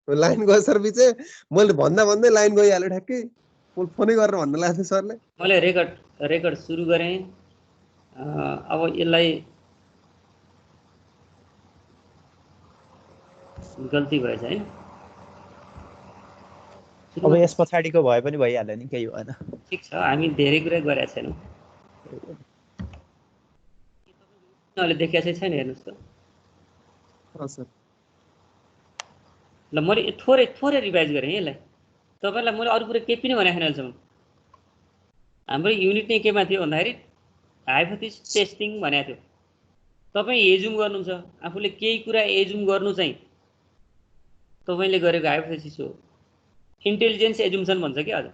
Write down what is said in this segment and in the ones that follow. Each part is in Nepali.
लाइन गयो सर पछि मैले भन्दै लाइन गइहाल्यो ठ्याक्कै मैले फोनै गरेर भन्न लाग्थेँ सरले। मैले रेकर्ड सुरु गरेँ। अब यसलाई गल्ती भएछ हैन। अब यस पछाडिको भए पनि भइहाल्यो नि, केही भएन। ठिक छ, हामी धेरै कुरा गरेका छैनौँ। अहिले देखेको चाहिँ छैन, हेर्नुहोस् त। ल मैले थोरै रिभाइज गरेँ यसलाई। तपाईँलाई मैले अरू कुरा केही पनि भनेको छैन अहिलेसम्म। हाम्रो युनिट नै केमा थियो भन्दाखेरि हाइपोथेसिस टेस्टिङ भनेको थियो। तपाईँ एजुम गर्नुहुन्छ, आफूले केही कुरा एजुम गर्नु चाहिँ तपाईँले गरेको हाइपोथेसिस हो। इन्टेलिजेन्स एजुम्सन भन्छ क्या। अझ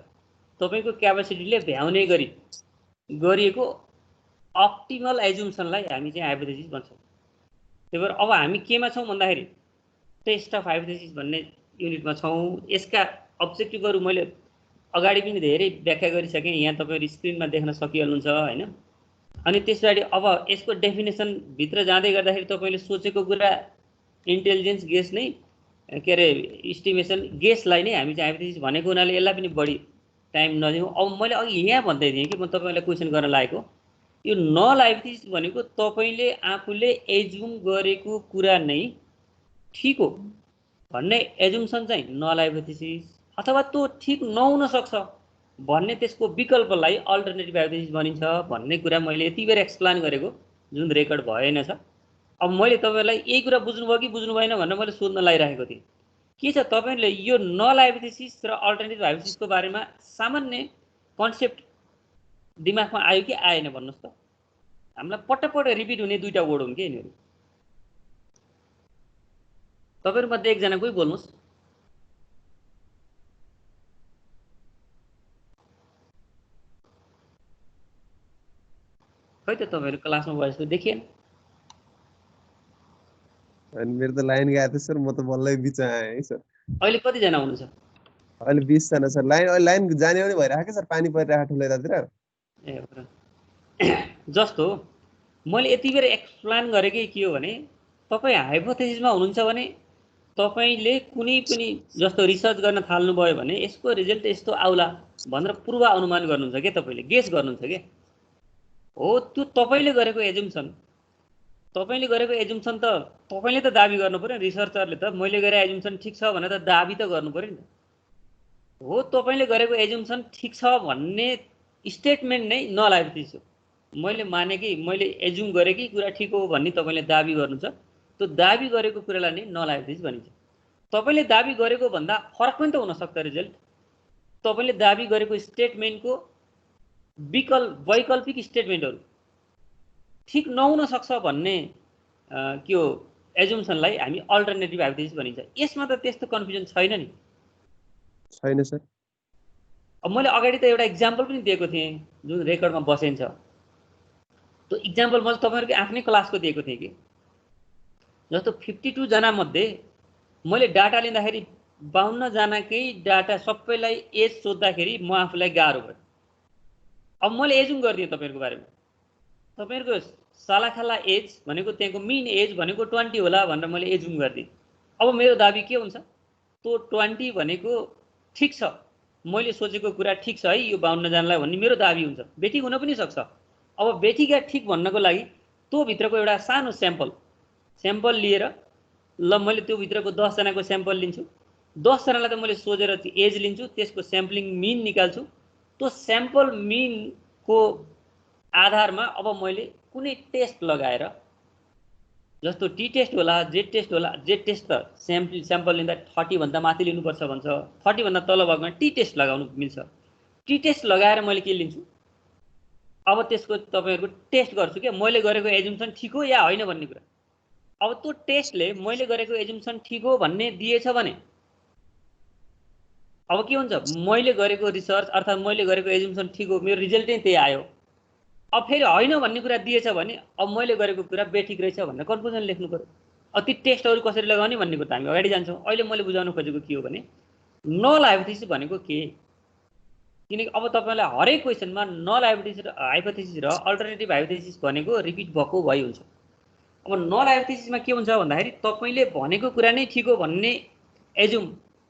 तपाईँको क्यापेसिटीले भ्याउने गरी गरिएको अप्टिमल एजुम्सनलाई हामी चाहिँ हाइपोथेसिस भन्छौँ। त्यही भएर अब हामी केमा छौँ भन्दाखेरि टेस्ट अफ हाइपोथेसिस भन्ने युनिटमा छौँ। यसका अब्जेक्टिभहरू मैले अगाडि पनि धेरै व्याख्या गरिसकेँ, यहाँ तपाईँहरू स्क्रिनमा देख्न सकिहाल्नुहुन्छ हैन। अनि त्यसपछि अब यसको डेफिनेसनभित्र जाँदै गर्दाखेरि तपाईँले सोचेको कुरा इन्टेलिजेन्स गेस नै के अरे इस्टिमेसन गेसलाई नै हामी चाहिँ हाइपोथेसिस भनेको हुनाले यसलाई पनि बढी टाइम नदिउँ। अब मैले अघि यहाँ भन्दै थिएँ कि म तपाईँलाई क्वेसन गर्न लागेको, यो नल हाइपोथेसिस भनेको तपाईँले आफूले एजुम गरेको कुरा नै ठिक हो भन्ने एजुम्सन चाहिँ नल हाइपोथेसिस, अथवा त्यो ठिक नहुन सक्छ भन्ने त्यसको विकल्पलाई अल्टरनेटिभ हाइपोथेसिस भनिन्छ भन्ने कुरा मैले यति बेर एक्सप्लेन गरेको, जुन रेकर्ड भएन छ। अब मैले तपाईँलाई यही कुरा बुझ्नुभयो कि बुझ्नु भएन भनेर मैले सोध्न लागिरहेको थिएँ। के छ तपाईँले यो नल हाइपोथेसिस र अल्टरनेटिभ हाइपोथेसिसको बारेमा सामान्य कन्सेप्ट दिमागमा आयो कि आएन भन्नुहोस् त। हामीलाई पटक रिपिट हुने दुईटा वर्ड हुन् कि यिनीहरू। तपाईँहरूमध्ये एकजना कोही बोल्नुहोस्। खै त तपाईँहरू क्लासमा भए जस्तो देखिएन। अनि मेरो त लाइन गएको थियो सर, म त बल्लै बिचमा आएँ है सर। अहिले कतिजना हुनुहुन्छ? अहिले 20 जना सर। लाइन जाने पनि भइरहेको सर, पानी परिरहेको ठुलो यतातिर। ए जस्तो मैले यति बेर एक्सप्लेन गरेकै के हो भने, तपाईँ हाइपोथेसिसमा हुनुहुन्छ भने तपाईँले कुनै पनि जस्तो रिसर्च गर्न थाल्नुभयो भने यसको रिजल्ट यस्तो आउला भनेर पूर्व अनुमान गर्नुहुन्छ क्या, तपाईँले गेस गर्नुहुन्छ क्या। हो त्यो तपाईँले गरेको एजुम्सन, तपाईँले गरेको एजुम्सन त तपाईँले त दाबी गर्नु पऱ्यो। रिसर्चरले त मैले गरेको एजुम्सन ठिक छ भनेर त दाबी त गर्नु पऱ्यो नि। हो तपाईँले गरेको एजुम्सन ठिक छ भन्ने स्टेटमेन्ट नै नल हाइपोथेसिस हो। मैले माने कि मैले एजुम गरेँ कि कुरा ठिक हो भन्ने तपाईँले दाबी गर्नुहुन्छ, त्यो दाबी गरेको कुरालाई नै नल हाइपोथेसिस भनिन्छ। तपाईँले दाबी गरेको भन्दा फरक पनि त हुनसक्छ रिजल्ट। तपाईँले दाबी गरेको स्टेटमेन्टको वैकल्पिक स्टेटमेन्टहरू ठिक नहुन सक्छ भन्ने के हो एजुम्सनलाई हामी अल्टरनेटिभ हाइपोथेसिस भनिन्छ। यसमा त त्यस्तो कन्फ्युजन छैन नि। छैन सर। अब मैले अगाडि त एउटा इक्जाम्पल पनि दिएको थिएँ जुन रेकर्डमा बसेन्छ। त्यो इक्जाम्पल मैले तपाईँहरूको आफ्नै क्लासको दिएको थिएँ कि जस्तो 52 जना मध्ये मैले डाटा लिँदाखेरि 52 जनाकै डाटा सबैलाई एज सोद्धाखेरि म आफूलाई गाह्रो भयो। अब मैले एजुम गरिदिएँ तपाईँहरूको बारेमा, तपाईँहरूको सालाखाला एज भनेको त्यहाँको मिन एज भनेको 20 होला भनेर मैले एजुम गरिदिएँ। अब मेरो दाबी के हुन्छ, त्यो 20 भनेको ठिक छ, मैले सोचेको कुरा ठिक छ है यो 52 जनालाई भन्ने मेरो दाबी हुन्छ। बेठिक हुन पनि सक्छ। अब बेठिका ठिक भन्नको लागि त्यो भित्रको एउटा सानो स्याम्पल लिएर ल मैले त्यो भित्रको 10 जनाको स्याम्पल लिन्छु, 10 जनालाई त मैले सोधेर एज लिन्छु, त्यसको स्याम्पलिङ मिन निकाल्छु। त्यो स्याम्पल मिनको आधारमा अब मैले कुनै टेस्ट लगाएर, जस्तो टी टेस्ट होला, जेड टेस्ट होला। जेड टेस्ट त स्याम्पल लिँदा 30 भन्दा माथि लिनुपर्छ भन्छ, 30 भन्दा तल भएकोमा टी टेस्ट लगाउनु मिल्छ। टी टेस्ट लगाएर मैले के लिन्छु, अब त्यसको तपाईँहरूको टेस्ट गर्छु क्या मैले गरेको एजुम्सन ठिक हो या होइन भन्ने कुरा। अब त्यो टेस्टले मैले गरेको एजुम्सन ठिक हो भन्ने दिएछ भने अब के हुन्छ, मैले गरेको रिसर्च अर्थात् मैले गरेको एजुम्सन ठिक हो, मेरो रिजल्ट नै त्यही आयो। अब फेरि होइन भन्ने कुरा दिएछ भने अब मैले गरेको कुरा बेठिक रहेछ भनेर कन्क्लुजन लेख्नु पर्यो। अब ती टेस्टहरू कसरी लगाउने भन्ने कुरा त हामी अगाडि जान्छौँ। अहिले मैले बुझाउन खोजेको के हो भने नल हाइपोथेसिस भनेको के, किनकि अब तपाईँलाई हरेक क्वेसनमा नल हाइपोथेसिस र अल्टरनेटिभ हाइपोथेसिस भनेको रिपिट भएको भइ हुन्छ। अब नल हाइपोथेसिसमा के हुन्छ भन्दाखेरि तपाईँले भनेको कुरा नै ठिक हो भन्ने एजुम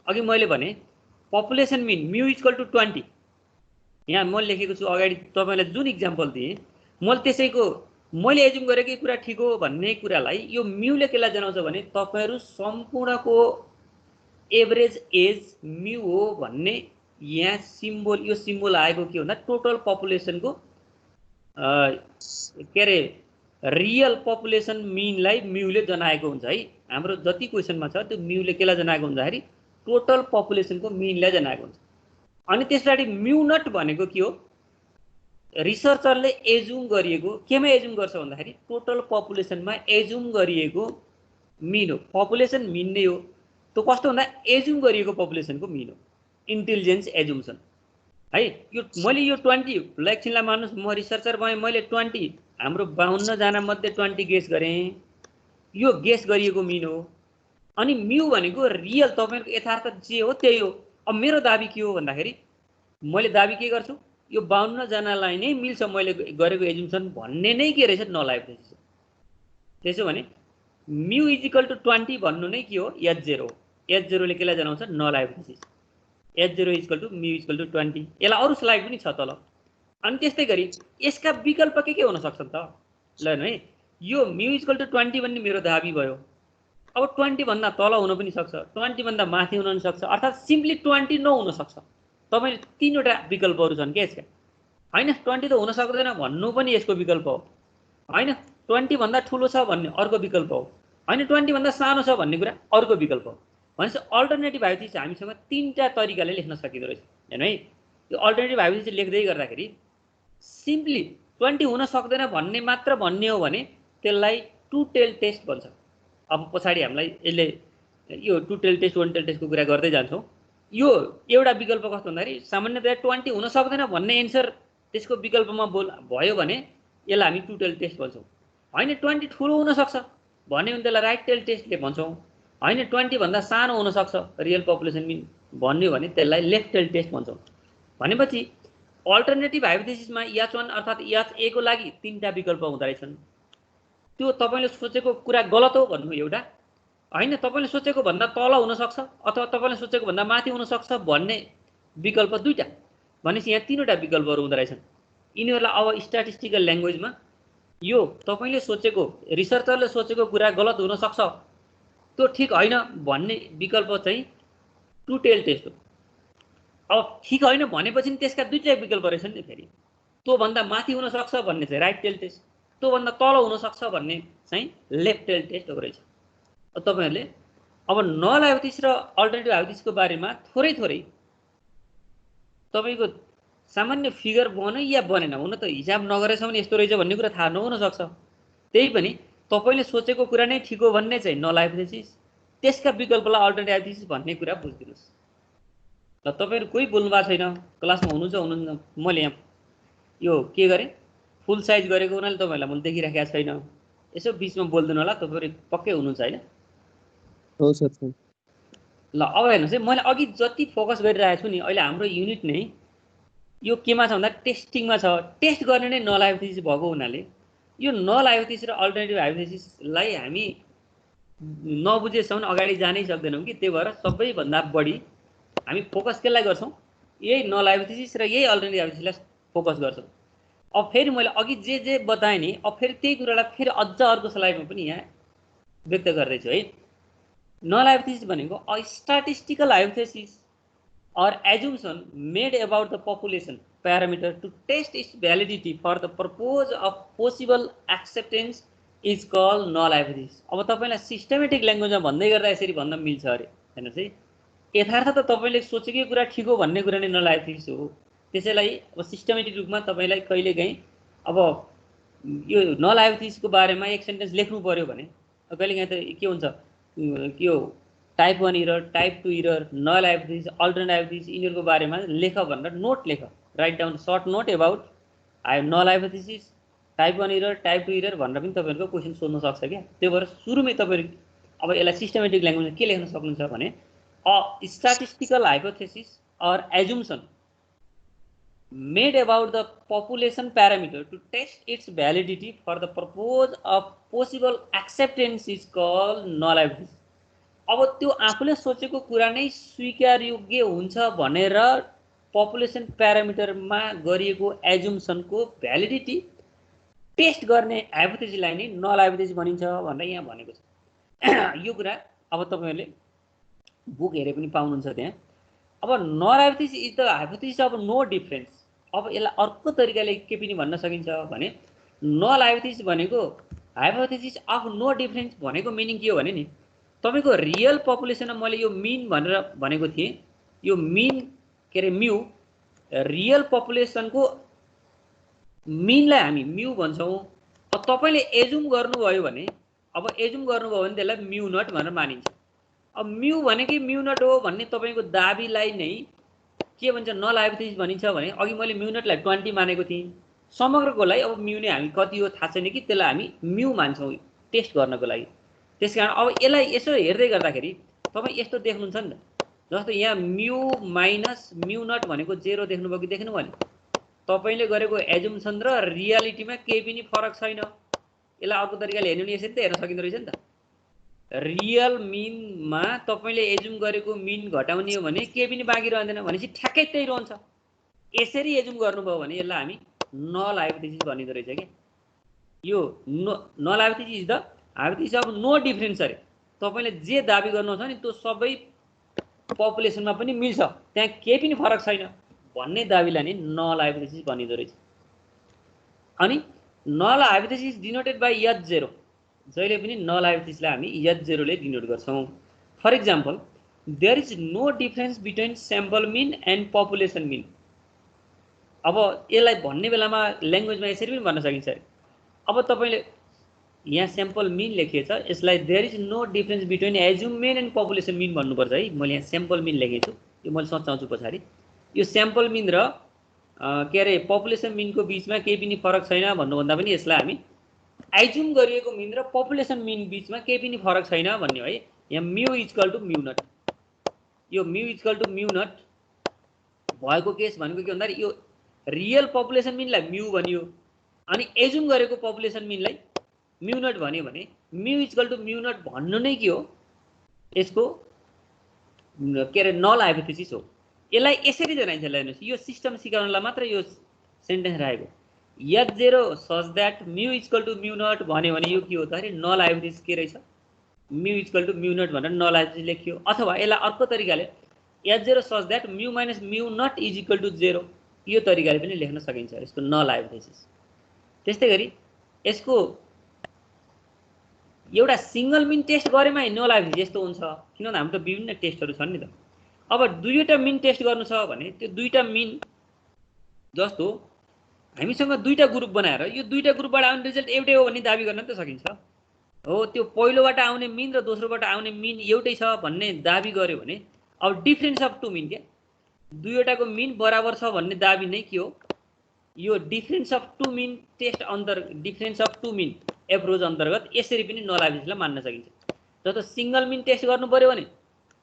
अघि मैले भने पपुलेसन मिन म्यु इक्वल टु 20 यहाँ म लेखेको छु अगाडि तपाईलाई जुन इक्जाम्पल दिएँ मैले त्यसैको मैले एजुम गरेकै कुरा ठिक हो भन्ने कुरालाई यो म्युले केलाई जनाउँछ भने तपाईहरु सम्पूर्णको एभरेज एज म्यु हो भन्ने यहाँ सिम्बल यो सिम्बल आएको के भन्दा टोटल पपुलेसनको के रे रियल पपुलेसन मिनलाई म्युले जनाएको हुन्छ है हाम्रो जति क्वेशनमा छ त्यो म्युले केलाई जनाएको हुँदाखेरि टोटल पपुलेसनको मिनलाई जनाएको हुन्छ अनि त्यसपछि म्यु नट भनेको के हो रिसर्चरले एजुम गरिएको केमा एजुम गर्छ भन्दाखेरि टोटल पपुलेसनमा एजुम गरिएको मिन हो पपुलेसन मिन नै हो त्यो कस्तो भन्दा एजुम गरिएको पपुलेसनको मिन हो इन्टेलिजेन्स एजुम्सन है यो मैले यो 20 एकछिनलाई मान्नुस् म रिसर्चर भएँ मैले 20 हाम्रो 52 जना मध्ये 20 गेस गरेँ यो गेस गरिएको मिन हो अनि म्यु भनेको रियल तपाईहरुको यथार्थ जे हो त्यही हो अब मेरो दाबी के हो भन्दाखेरि मैले दाबी के गर्छु यो 52 जनालाई नै मिल्छ मैले गरेको एजुम्सन भन्ने नै के रहेछ नल हाइपोथेसिस त्यसो भने म्यु इज इक्वल टु 20 भन्नु नै के हो h0 हो h0 ले केलाई जनाउँछ null hypothesis h0 is equal to mu is equal to 20 यसलाई अरु स्लाइड पनि छ तल अनि त्यस्तै गरी यसका विकल्प के हुन सक्छन् त ल है यो म्यु इज इक्वल टु 20 भन्ने मेरो दाबी भयो अब 20 भन्दा तल हुन पनि सक्छ 20 भन्दा माथि हुन पनि सक्छ अर्थात सिम्पली 20 नहुन सक्छ तपाईले तीनवटा विकल्पहरु छन् के यसका हैन 20 त हुन सक्दैन भन्नु पनि यसको विकल्प हो हैन 20 भन्दा ठूलो छ भन्ने अर्को विकल्प हो हैन 20 भन्दा सानो छ भन्ने कुरा अर्को विकल्प हो भनेपछि अल्टरनेटिभ हाइपोथेसिस हामीसँग तीनटा तरिकाले लेख्न सकिदो रहेछ हैन है यो अल्टरनेटिभ हाइपोथेसिस लेख्दै गर्दाखेरि सिम्पली 20 हुन सक्दैन भन्ने मात्र भन्ने हो भने त्यसलाई टु टेल टेस्ट भन्छ अब पछाडी हामीलाई यसले यो two tail test one tail टेस्टको कुरा गर्दै जान्छौं यो एउटा विकल्प कस्तो भन्दाखेरि सामान्यतया 20 हुन सक्दैन भन्ने एन्सर त्यसको विकल्पमा भयो भने यसलाई हामी टु टेल टेस्ट भन्छौं हैन 20 ठूलो हुन सक्छ भन्ने भने त्यसलाई राइट टेल टेस्टले भन्छौं हैन 20 भन्दा सानो हुन सक्छ रियल पपुलेसन मिन भन्ने भने त्यसलाई लेफ्ट टेल टेस्ट भन्छौं भनेपछि अल्टरनेटिभ हाइपोथेसिसमा H1 अर्थात H A को लागि तीनटा विकल्प हुँदै छन् त्यो तपाईले सोचेको कुरा गलत हो भन्नु एउटा हैन तपाईले सोचेको भन्दा तल हुन सक्छ अथवा तपाईले सोचेको भन्दा माथि हुन सक्छ भन्ने विकल्प दुईटा भनेपछि यहाँ तीनवटा विकल्पहरु हुँदै छन् यिनीहरुलाई अब स्ट्याटिस्टिकल ल्याङ्ग्वेजमा यो तपाईले सोचेको रिसर्चरले सोचेको कुरा गलत हुन सक्छ त्यो ठीक हैन भन्ने विकल्प चाहिँ टु टेल टेस्ट हो अब ठीक हैन भनेपछि त्यसका दुईटा विकल्प रहेछन् नि फेरि त्यो भन्दा माथि हुन सक्छ भन्ने चाहिँ राइट टेल टेस्ट त्यो भन्दा तल हुन सक्छ भन्ने चाहिँ लेफ्ट टेल टेस्ट हो रहेछ तपाईहरुले अब नल हाइपोथेसिस र अल्टरनेटिभ हाइपोथेसिसको बारेमा थोरै तपाईको सामान्य फिगर बन्यो या बनेन हुन त हिसाब नगरेसम्म यस्तो रहेछ भन्ने कुरा थाहा नहुन सक्छ त्यही पनि तपाईले सोचेको कुरा नै ठीक हो भन्ने चाहिँ नल हाइपोथेसिस त्यसका विकल्पलाई अल्टरनेटिभ हाइपोथेसिस भन्ने कुरा बुझ्दिनुस् ल तपाईहरु कोही बोल्नु भएको छैन क्लासमा हुनुहुन्छ मैले यहाँ यो के गरे फुल साइज गरेको हुनाले तपाईहरुलाई मैले देखिराखेको छैन यसो बीचमा बोल्दिनु होला तपाईहरु पक्कै हुनुहुन्छ हैन हो सर ल अब हेर्नुस् है मैले अघि जति फोकस गरिरहेको छु नि अहिले हाम्रो युनिट नै यो केमा छ भन्दा टेस्टिङमा छ टेस्ट गर्ने नै नल हाइपोथेसिस भएको हुनाले यो नल हाइपोथेसिस र अल्टरनेटिभ हाइपोथेसिसलाई हामी नबुझेसम्म अगाडि जानै सक्दैनौं कि त्यही भएर सबैभन्दा बढी हामी फोकस केलाई गर्छौं यही नल हाइपोथेसिस र यही अल्टरनेटिभ हाइपोथेसिसलाई फोकस गर्छौं अब फेरि मैले अघि जे बताएँ नि अब फेरि त्यही कुरालाई फेरि अझ अर्को स्लाइडमा पनि यहाँ व्यक्त गर्दै छु है नल हाइपोथेसिस भनेको a statistical hypothesis or assumption made about the population parameter to test its validity for the purpose of possible acceptance is called null hypothesis. अब तपाईलाई सिस्टमेटिक ल्याङ्ग्वेजमा भन्दै गर्दा यसरी भन्न मिल्छ अरे हेर्नुस् है यथार्थ त तपाईले सोचेकै कुरा ठीक हो भन्ने कुरा नै नल हाइपोथेसिस हो त्यसैलाई अब सिस्टमेटिक रूपमा तपाईलाई कहिलेकाहीँ अब यो नल हाइपोथेसिसको बारेमा एक सेन्टेन्स लेख्नु पर्यो भने कहिलेकाहीँ त के हुन्छ के हो type 1 error type 2 error null hypothesis alternative hypothesis यिनीहरुको बारेमा लेख भनेर नोट लेख write down short note about null hypothesis type 1 error type 2 error भनेर पनि तपाईहरुको क्वेशन सोध्न सक्छ के त्यो भएर सुरुमै तपाईहरु अब यसलाई सिस्टमेटिक ल्याङ्ग्वेजमा के लेख्न सक्नुहुन्छ भने a statistical hypothesis or assumption made about the population parameter to test its validity for the purpose of possible acceptance is called null hypothesis. अब त्यो आफूले सोचेको कुरा नै स्वीकार योग्य हुन्छ भनेर पपुलेसन प्यारामिटरमा गरिएको एजुम्सनको भ्यालिडिटी टेस्ट गर्ने हाइपोथेसिसलाई नै नल हाइपोथेसिस भनिन्छ भनेर यहाँ भनेको छ। यो कुरा अब तपाईहरुले बुक हेरे पनि पाउनुहुन्छ त्यहाँ। अब null hypothesis is the hypothesis of no difference. अब यसलाई अर्को तरिकाले के पनि भन्न सकिन्छ भने नल हाइपोथेसिस भनेको हाइपोथेसिस अफ नो डिफरेन्स भनेको मिनिङ के हो भने नि तपाईको रियल पपुलेसनमा मैले यो मिन भनेर भनेको थिएँ। यो मिन के अरे म्यू रियल पपुलेसनको मिनलाई हामी म्यू भन्छौँ। अब तपाईले एजुम गर्नुभयो भने अब एजुम गर्नुभयो भने त्यसलाई म्यू नट भनेर मानिन्छ। अब म्यू भनेकै म्यू नट हो भन्ने तपाईको दाबीलाई नै के भन्छ नल हाइपोथेसिस भनिन्छ भने अघि मैले म्यू नटलाई 20 मानेको थिएँ। समग्रको लागि अब म्यू नै हामी कति हो थाहा छैन कि त्यसलाई हामी म्यू मान्छौँ टेस्ट गर्नको लागि। त्यसकारण अब यसलाई यसो हेर्दै गर्दाखेरि तपाई यस्तो देख्नुहुन्छ नि त जस्तो यहाँ म्यू माइनस म्यू नट भनेको 0 देख्नुभयो कि देख्नु भने तपाईले गरेको एजुम्सन र रियालिटीमा केही पनि फरक छैन। यसलाई अर्को तरिकाले हेर्नु नि यसरी त हेर्न सकिँदो रहेछ नि त। रियल मिनमा तपाईले एजुम गरेको मिन घटाउने हो भने केही पनि बाँकी रहँदैन भनेपछि ठ्याक्कै त्यही रहन्छ। यसरी एजुम गर्नुभयो भने यसलाई हामी नल हाइपोथेसिस भनिँदो रहेछ के। यो null hypothesis is the hypothesis of no difference अरे। तपाईले जे दाबी गर्नुहुन्छ नि त्यो सबै पपुलेसनमा पनि मिल्छ त्यहाँ केही पनि फरक छैन भन्ने दाबीलाई नै नल हाइपोथेसिस भनिँदो रहेछ। अनि null hypothesis denoted by H0। जहिले पनि नल हाइपोथेसिसलाई हामी H0 ले डिनोट गर्छौं। For example there is no difference between sample mean and population mean. अब यसलाई भन्ने बेलामा ल्याङ्ग्वेजमा यसरी पनि भन्न सकिन्छ। अब तपाईले यहाँ स्याम्पल मिन लेखिएको छ यसलाई there is no difference between assumed mean and population mean भन्नुपर्छ है। मैले यहाँ स्याम्पल मिन लेखेको छु यो मैले सच्याउँछु पछाडि। यो स्याम्पल मिन र के अरे पपुलेसन मिनको बीचमा केही पनि फरक छैन भन्नुभन्दा पनि यसलाई हामी एजुम गरिएको मिन र पपुलेसन मिन बीचमा केही पनि फरक छैन भन्ने हो है। यहाँ mu equal to mu naught. यो mu equal to mu naught भएको केस भनेको के भन्दा यो रियल पपुलेसन मिनलाई म्यू भनियो अनि एजुम गरेको पपुलेसन मिनलाई म्यू नट भन्यो भने mu equal to mu naught भन्नु नै के हो यसको के अरे नल हाइपोथेसिस हो। यसलाई यसरी जनाइन्छ। हेर्नुस् यो सिस्टम सिकाउनलाई मात्र यो सेन्टेन्स राखेको। H0 such that mu equal to mu naught भन्यो भने यो के हो त अरे नल हाइपोथेसिस के रहेछ mu equal to mu naught भनेर नल हाइपोथेसिस लेखियो। अथवा यसलाई अर्को तरिकाले H0 such that mu minus mu naught is equal to 0 यो तरिकाले पनि लेख्न सकिन्छ यसको नल हाइपोथेसिस। त्यस्तै गरी यसको एउटा सिंगल मिन टेस्ट गरेमा नल हाइपोथेसिस यस्तो हुन्छ किनभने हाम्रो त विभिन्न टेस्टहरु छन् नि त। अब दुईवटा मिन टेस्ट गर्नु छ भने त्यो दुईटा मिन जस्तो हामीसँग दुईटा ग्रुप बनाएर यो दुईटा ग्रुपबाट आउने रिजल्ट एउटै हो भन्ने दाबी गर्न त सकिन्छ। हो त्यो पहिलोबाट आउने मिन र दोस्रोबाट आउने मिन एउटै छ भन्ने दाबी गर्यो भने अब डिफरेन्स अफ टु मिन के दुईवटाको मिन बराबर छ भन्ने दाबी नै के हो यो difference of two mean test difference of two mean approach अन्तर्गत यसरी पनि नल हाइपोथेसिसलाई मान्न सकिन्छ। जस्तो सिंगल मिन टेस्ट गर्नु पर्यो भने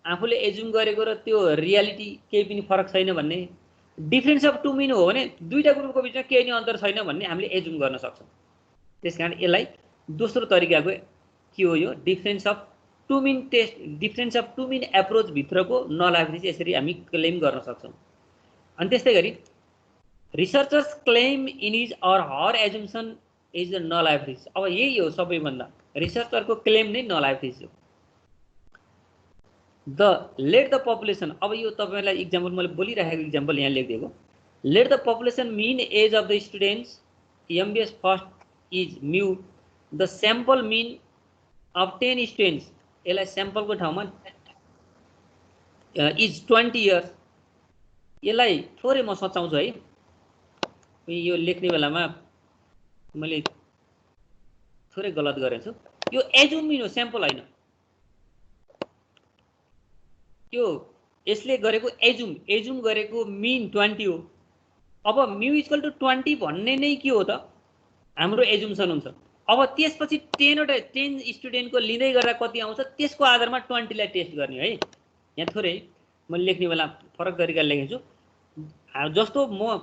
आफूले एजुम गरेको र त्यो रियालिटी केही पनि फरक छैन भन्ने। डिफरेन्स अफ टु मिन हो भने दुईटा ग्रुपको बीचमा केही नि अन्तर छैन भन्ने हामीले एजुम गर्न सक्छौं। त्यसकारण यसलाई दोस्रो तरिकाको के हो यो difference of two mean test difference of two mean approach भित्रको नल हाइपोथेसिस यसरी हामी क्लेम गर्न सक्छौं। अनि त्यस्तै गरी researchers claim in his or her assumption is the null hypothesis. अब यही हो सबैभन्दा रिसर्चरको क्लेम नै नल हाइपोथेसिस हो। द लेट द पपुलेसन अब यो तपाईहरुलाई एक्जाम्पल मैले बोलिरहेको एक्जाम्पल यहाँ लेखिदिएको। Let the population mean age of the students MBS first is mu the sample mean of 10 students यसलाई स्याम्पलको ठाउँमा इज 20 इयर्स। यसलाई थोरै म सचाउँछु है यो लेख्ने बेलामा मैले थोरै गलत गरेछु। यो एजुम मिन हो स्याम्पल हैन। यो यसले गरेको एजुम गरेको मिन 20 हो। अब म्यू इक्वल टु 20 भन्ने नै के हो त हाम्रो एजुम्सन हुन्छ। अब त्यसपछि 10 स्टुडेन्टको लिँदै गर्दा कति आउँछ त्यसको आधारमा 20 लाई टेस्ट गर्ने है। यहाँ थोरै मैले लेख्ने बेला फरक तरिकाले लेखेछु। जस्तो म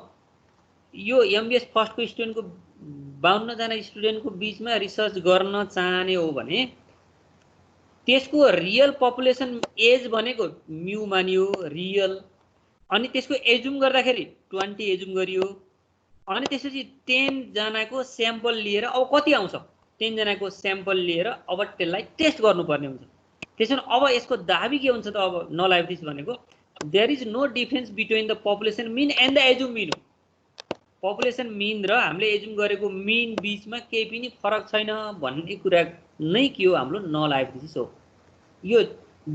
यो MBS फर्स्टको स्टुडेन्टको 52 जना स्टुडेन्टको बीचमा रिसर्च गर्न चाहने हो भने त्यसको रियल पपुलेसन एज भनेको म्यू मानियो रियल, अनि त्यसको एजुम गर्दाखेरि 20 एजुम गरियो, अनि त्यसपछि 10 जनाको स्याम्पल लिएर अब कति आउँछ 10 जनाको स्याम्पल लिएर अब त्यसलाई टेस्ट गर्नुपर्ने हुन्छ। त्यसैले अब यसको दाबी के हुन्छ त अब नल हाइपोथेसिस भनेको there is no difference between the population mean and the assumed mean. Population mean र हामीले एजुम गरेको मिन बीचमा केही पनि फरक छैन भन्ने कुरा नै के हो हाम्रो नल हाइपोथेसिस हो। यो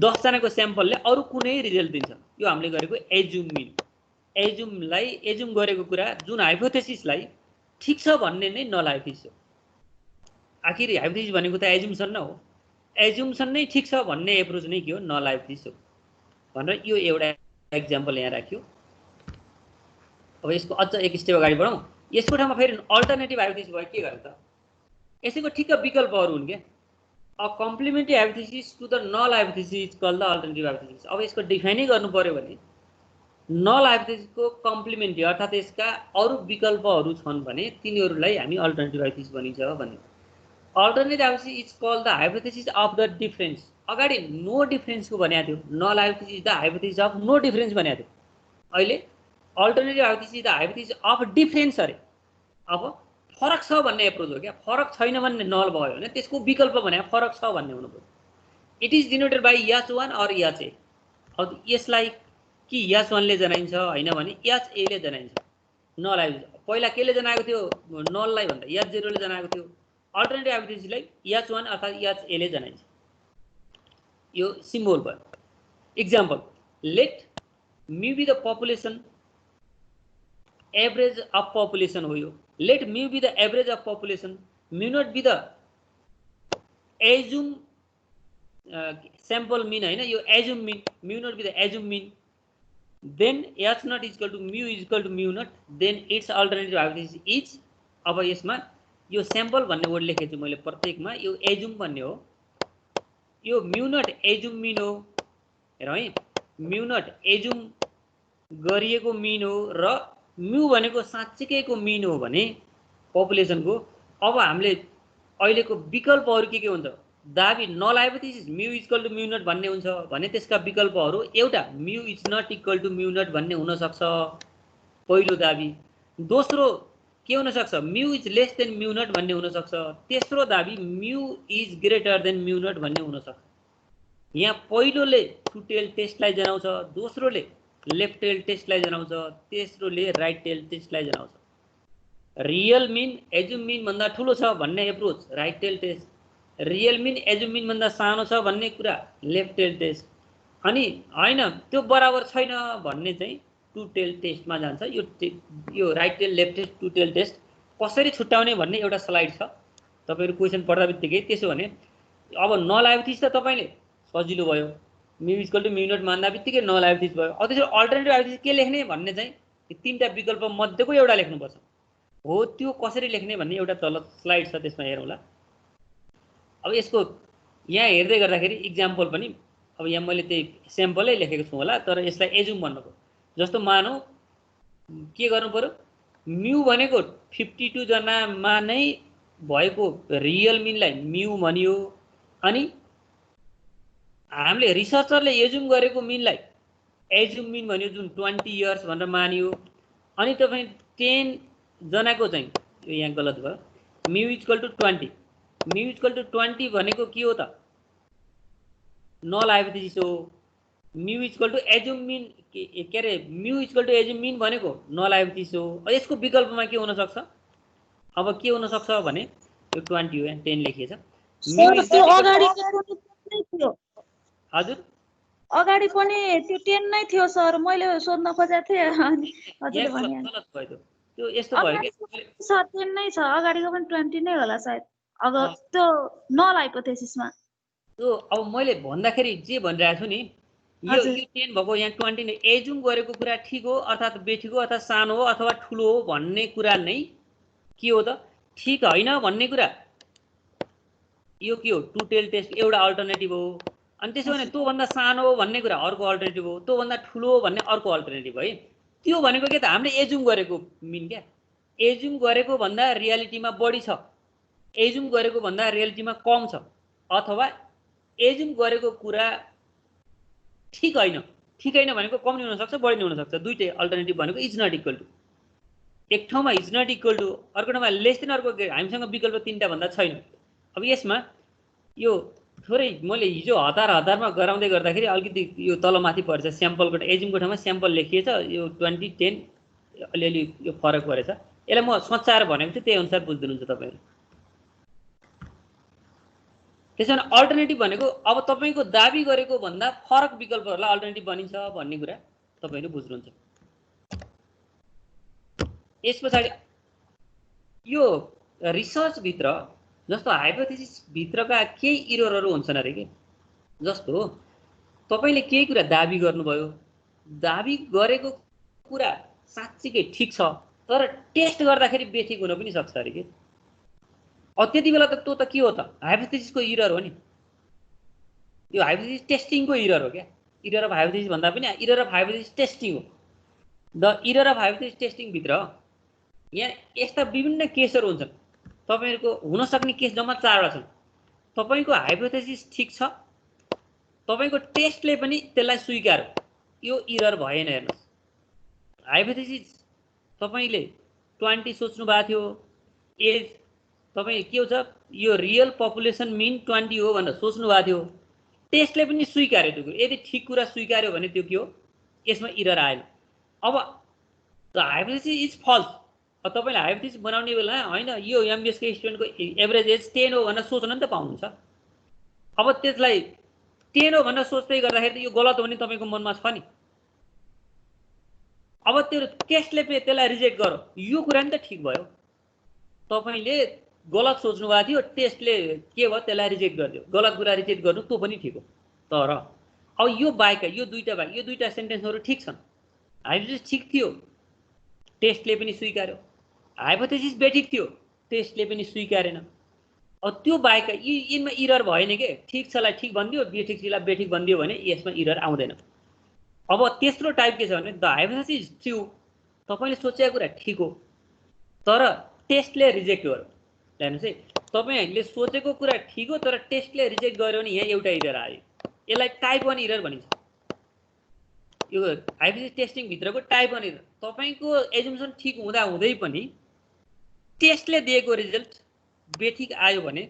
10 जनाको स्याम्पलले अरु कुनै रिजल्ट दिन्छ, यो हामीले गरेको एजुम मिन। एजुमलाई एजुम गरेको कुरा जुन हाइपोथेसिसलाई ठीक छ भन्ने नै नल हाइपोथेसिस हो। आखिर हाइपोथेसिस भनेको त एजुम्सन न हो, एजुम्सन नै ठीक छ भन्ने एप्रोच नै के हो नल हाइपोथेसिस हो भनेर यो एउटा एक्जाम्पल यहाँ राख्यो। अब यसको अझ एक स्टेप अगाडि बढौँ। यसको ठाउँमा फेरि अल्टरनेटिभ हाइपोथेसिस भयो के गर्नु त, यसैको ठिक्क विकल्पहरू हुन् क्या। A complementary hypothesis to the null hypothesis call the alternative hypothesis. अब यसको डिफाइनै गर्नु पर्यो भने नल हाइपोथेसिसको कम्प्लिमेन्ट्री अर्थात् यसका अरू विकल्पहरू छन् भने तिनीहरूलाई हामी अल्टरनेटिभ हाइपोथेसिस भनिन्छ भन्ने। Alternative hypothesis is call the hypothesis of the difference. अगाडि नो डिफरेन्सको भनेको थियो, null hypothesis is the hypothesis of no difference भनेको थियो। अहिले alternative hypothesis is the hypothesis of difference अरे। अब फरक छ भन्ने एप्रोच हो क्या, फरक छैन भन्ने नल भयो भने त्यसको विकल्प भने फरक छ भन्ने हुनु पर्यो। It is denoted by H1 अर H ए। अब यसलाई कि H1 ले जनाइन्छ हैन भने HA ले जनाइन्छ। नल हाइपोथेसिस पहिला केले जनाएको थियो नललाई भन्दा H0 ले जनाएको थियो। अल्टरनेटिभ हाइपोथेसिसलाई H1 अर्थात् HA ले जनाइन्छ। यो सिम्बल भयो। Example let mu be the population average of population हो यो। Let mu be the average of population, mu naught be the assume sample mean है ना, यो assume mean, mu naught be the assume mean, then H naught is equal to mu naught, then it's alternative hypothesis is. अब यसमा यो सैंपल भन्ने वर्ड लेखेको छु मैले प्रत्येकमा, यो एजुम भन्ने हो, यो म्यू नट एजुम मीन हो। हेरौँ है, म्यू नट एजुम गरिएको मीन हो र म्यू भनेको साँच्चैको मीन हो भने पपुलेसनको। अब हामीले अहिलेको विकल्पहरू के हुन्छ दाबी null hypothesis mu equal to mu naught भन्ने हुन्छ भने त्यसका विकल्पहरू एउटा mu is not equal to mu naught भन्ने हुन सक्छ पहिलो दाबी। दोस्रो के हुन सक्छ mu is less than mu naught भन्ने हुन सक्छ। तेस्रो दाबी mu is greater than mu naught भन्ने हुन सक्छ। यहाँ पहिलोले टु टेल टेस्टलाई जनाउँछ, दोस्रोले लेफ्ट टेल टेस्टलाई जनाउँछ, तेस्रोले राइट टेल टेस्टलाई जनाउँछ। रियल मिन एजुम मिन भन्दा ठुलो छ भन्ने approach right tail test, real mean assumed mean भन्दा सानो छ भन्ने कुरा लेफ्ट टेल टेस्ट, अनि हैन त्यो बराबर छैन भन्ने चाहिँ टु टेल टेस्टमा जान्छ। यो right tail left test two tail test कसरी छुट्याउने भन्ने एउटा स्लाइड छ तपाईहरु क्वेशन पढ्दा बित्तिकै। त्यसो भने अब नल हाइपोथेसिस त तपाईले सजिलो भयो, mu equal to mu naught मान्दा बित्तिकै नल हाइपोथेसिस भयो। अब त्यसो अल्टरनेटिभ हाइपोथेसिस के लेख्ने भन्ने चाहिँ तीनटा विकल्प मध्येको एउटा लेख्नुपर्छ हो। त्यो कसरी लेख्ने भन्ने एउटा तल स्लाइड छ त्यसमा हेरौँला। अब यसको यहाँ हेर्दै गर्दाखेरि इक्जाम्पल पनि अब यहाँ मैले त्यही स्याम्पलै लेखेको छु होला, तर यसलाई एजुम भन्नुको जस्तो मानौ के गर्नु पर्यो, म्यू भनेको 52 जनामा नै भएको रियल मिनलाई म्यू भनियो, अनि हामीले रिसर्चरले एजुम गरेको मिनलाई एजुम मिन भन्यो जुन 20 इयर्स भनेर मानियो। अनि तपाईँ 10 जनाको चाहिँ यो यहाँ गलत भयो, mu equal to 20, mu equal to 20 भनेको के हो त नल हाइपोथेसिस हो। Mu equal to assumed mean के अरे mu equal to assumed mean भनेको नल हाइपोथेसिस हो। यसको विकल्पमा के हुन सक्छ, अब के हुन सक्छ भने यो 20 हो, यहाँ 10 लेखिएको छ। हजुर अगाडि पनि त्यो 10 नै थियो सर, मैले सोध्न खोजेको थिएँ अनि हजुरले भने गलत भयो त्यो यस्तो भयो के सर 10 नै छ, अगाडिको पनि 20 नै होला सायद। अब त्यो नल हाइपोथेसिसमा त्यो अब मैले भन्दाखेरि जे भनिरहेको छु नि यो 10 भएको यहाँ 20 नै एजुम गरेको कुरा ठीक हो अर्थात् बेठिक हो अथवा सानो हो अथवा ठुलो हो भन्ने कुरा नै के हो त ठीक हैन भन्ने कुरा। यो के हो टु टेल टेस्ट एउटा अल्टरनेटिभ हो। अनि त्यसो भने त्यो भन्दा सानो हो भन्ने कुरा अर्को अल्टरनेटिभ हो, त्यो भन्दा ठुलो हो भन्ने अर्को अल्टरनेटिभ है। त्यो भनेको के त हामीले एजुम गरेको मिन क्या, एजुम गरेको भन्दा रियालिटीमा बढी छ, एजुम गरेको भन्दा रियालिटीमा कम छ, अथवा एज्युम गरेको कुरा ठिक होइन भनेको कम नि हुन सक्छ बढी नि हुन सक्छ दुईटै अल्टरनेटिभ भनेको इज नट इक्वल टु एक ठाउँमा इज नट इक्वल टु अर्को ठाउँमा लेस देन अर्को हामीसँग विकल्प 3टा भन्दा छैन अब यसमा यो थोरै मैले हिजो हतारमा गराउँदै गर्दाखेरि अलिकति यो तलमाथि पर्छ स्याम्पलको एज्युमको ठाउँमा स्याम्पल लेखिएछ यो 2010 अलिअलि यो फरक परेछ यसलाई म सच्याएर भनेको छु त्यही अनुसार बुझ्दिनुहुन्छ तपाईहरु त्यसैले अल्टरनेटिभ भनेको अब तपाईको दाबी गरेको भन्दा फरक विकल्पहरुलाई अल्टरनेटिभ बनिन्छ भन्ने कुरा तपाईहरु बुझ्नुहुन्छ यसपछि यो रिसर्च भित्र जस्तो हाइपोथेसिस भित्रका केही इररहरु हुन्छन् अरे के जस्तो तपाईले केही कुरा दाबी गर्नुभयो दाबी गरेको कुरा साच्चै ठीक छ तर टेस्ट गर्दाखेरि बेठिक हुन पनि सक्छ अरे के त्यति बेला त त्यो त के हो त हाइपोथेसिसको इरर हो नि यो हाइपोथेसिस टेस्टिङको इरर हो क्या इरर अफ हाइपोथेसिस भन्दा पनि इरर अफ हाइपोथेसिस टेस्टिङ हो the error of hypothesis testing भित्र यहाँ यस्ता विभिन्न केसहरु हुन्छन् तपाईहरुको हुन सक्ने केस जम्मा 4 वटा छन् तपाईको हाइपोथेसिस ठीक छ तपाईको टेस्टले पनि त्यसलाई स्वीकार्यो यो इरर भएन हेर्नुस् हाइपोथेसिस तपाईले 20 सोच्नु भएको थियो एज तपाई के हो छ यो रियल पपुलेसन मीन 20 हो भनेर सोच्नु भएको थियो टेस्टले पनि स्वीकार्यो त्यो यदि ठीक कुरा स्वीकार्यो भने त्यो के हो यसमा इरर आएन अब द हाइपोथेसिस इज फल्स तपाईले हाइपोथेसिस बनाउने बेला हैन यो एमबीएस को स्टुडेन्टको एभरेज एज 10 हो भनेर सोच्न नि त पाउनुहुन्छ अब त्यसलाई 10 हो भनेर सोच्दै गर्दाखेरि यो गलत हो नि तपाईको मनमा छ नि अब त्यो टेस्टले पनि त्यसलाई रिजेक्ट गर्यो यो कुरा नि त ठीक भयो तपाईले गलत सोच्नु भएको थियो टेस्टले के भयो त्यसलाई रिजेक्ट गर्दियो गलत कुरा रिजेक्ट गर्नु त्यो पनि ठीक हो तर अब यो बाइक यो दुईटा सेन्टेन्सहरु ठीक छन् हाइपोथेसिस ठीक थियो टेस्टले पनि स्वीकार्यो हाइपोथेसिस बेठिक थियो टेस्टले पनि स्वीकारेन अब त्यो बाइक यिनमा इरर भएन के ठीक छलाई ठीक भन्दियो बेठिक छलाई बेठिक भन्दियो भने यसमा इरर आउँदैन अब तेस्रो टाइप के छ भने द हाइपोथेसिस ट्रू तपाईले सोचेको कुरा ठीक हो तर टेस्टले रिजेक्ट गर्यो हेर्नुस् है तपाईहरुले सोचेको कुरा ठीक हो तर टेस्टले रिजेक्ट गर्यो भने यहाँ एउटा इरर आयो यसलाई टाइप 1 इरर भनिन्छ यो हाइपोथेसिस टेस्टिङ भित्रको टाइप 1 इरर तपाईको एजम्पसन ठीक हुँदा हुँदै पनि टेस्टले दिएको रिजल्ट बेठिक आयो भने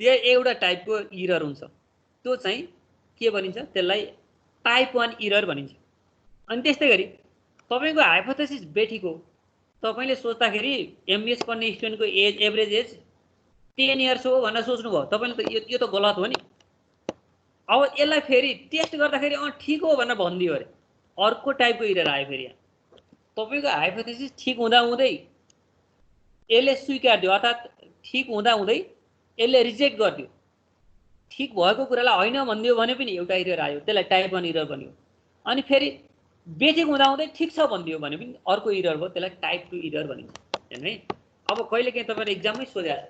त्यो एउटा टाइपको इरर हुन्छ त्यो चाहिँ के भनिन्छ त्यसलाई टाइप 1 इरर भनिन्छ अनि त्यस्तै गरी तपाईको हाइपोथेसिस बेठिक हो तपाईले सोच्दाखेरि एमबीएस पढ्ने स्टुडेन्टको एज एभरेज एज 10 इयर्स हो भनेर सोच्नु भयो तपाईले त यो त गलत हो नि अब यसलाई फेरि टेस्ट गर्दाखेरि ठीक हो भनेर भन्दियो अरे अर्को टाइपको इरर आयो फेरि यहाँ तपाईको हाइपोथेसिस ठीक हुँदा हुँदै यसले स्वीकार्दियो अर्थात् ठीक हुँदा हुँदै यसले रिजेक्ट गर्दियो ठीक भएको कुरालाई हैन भन्दियो भने पनि एउटा इरर आयो त्यसलाई टाइप 1 इरर भन्यो अनि फेरि बेठिक हुँदा हुँदै ठीक छ भन्दियो भने पनि अर्को इरर भयो त्यसलाई टाइप 2 इरर भनिन्छ हैन है अब कहिले के तपाईले एक्जाममै सोधेछ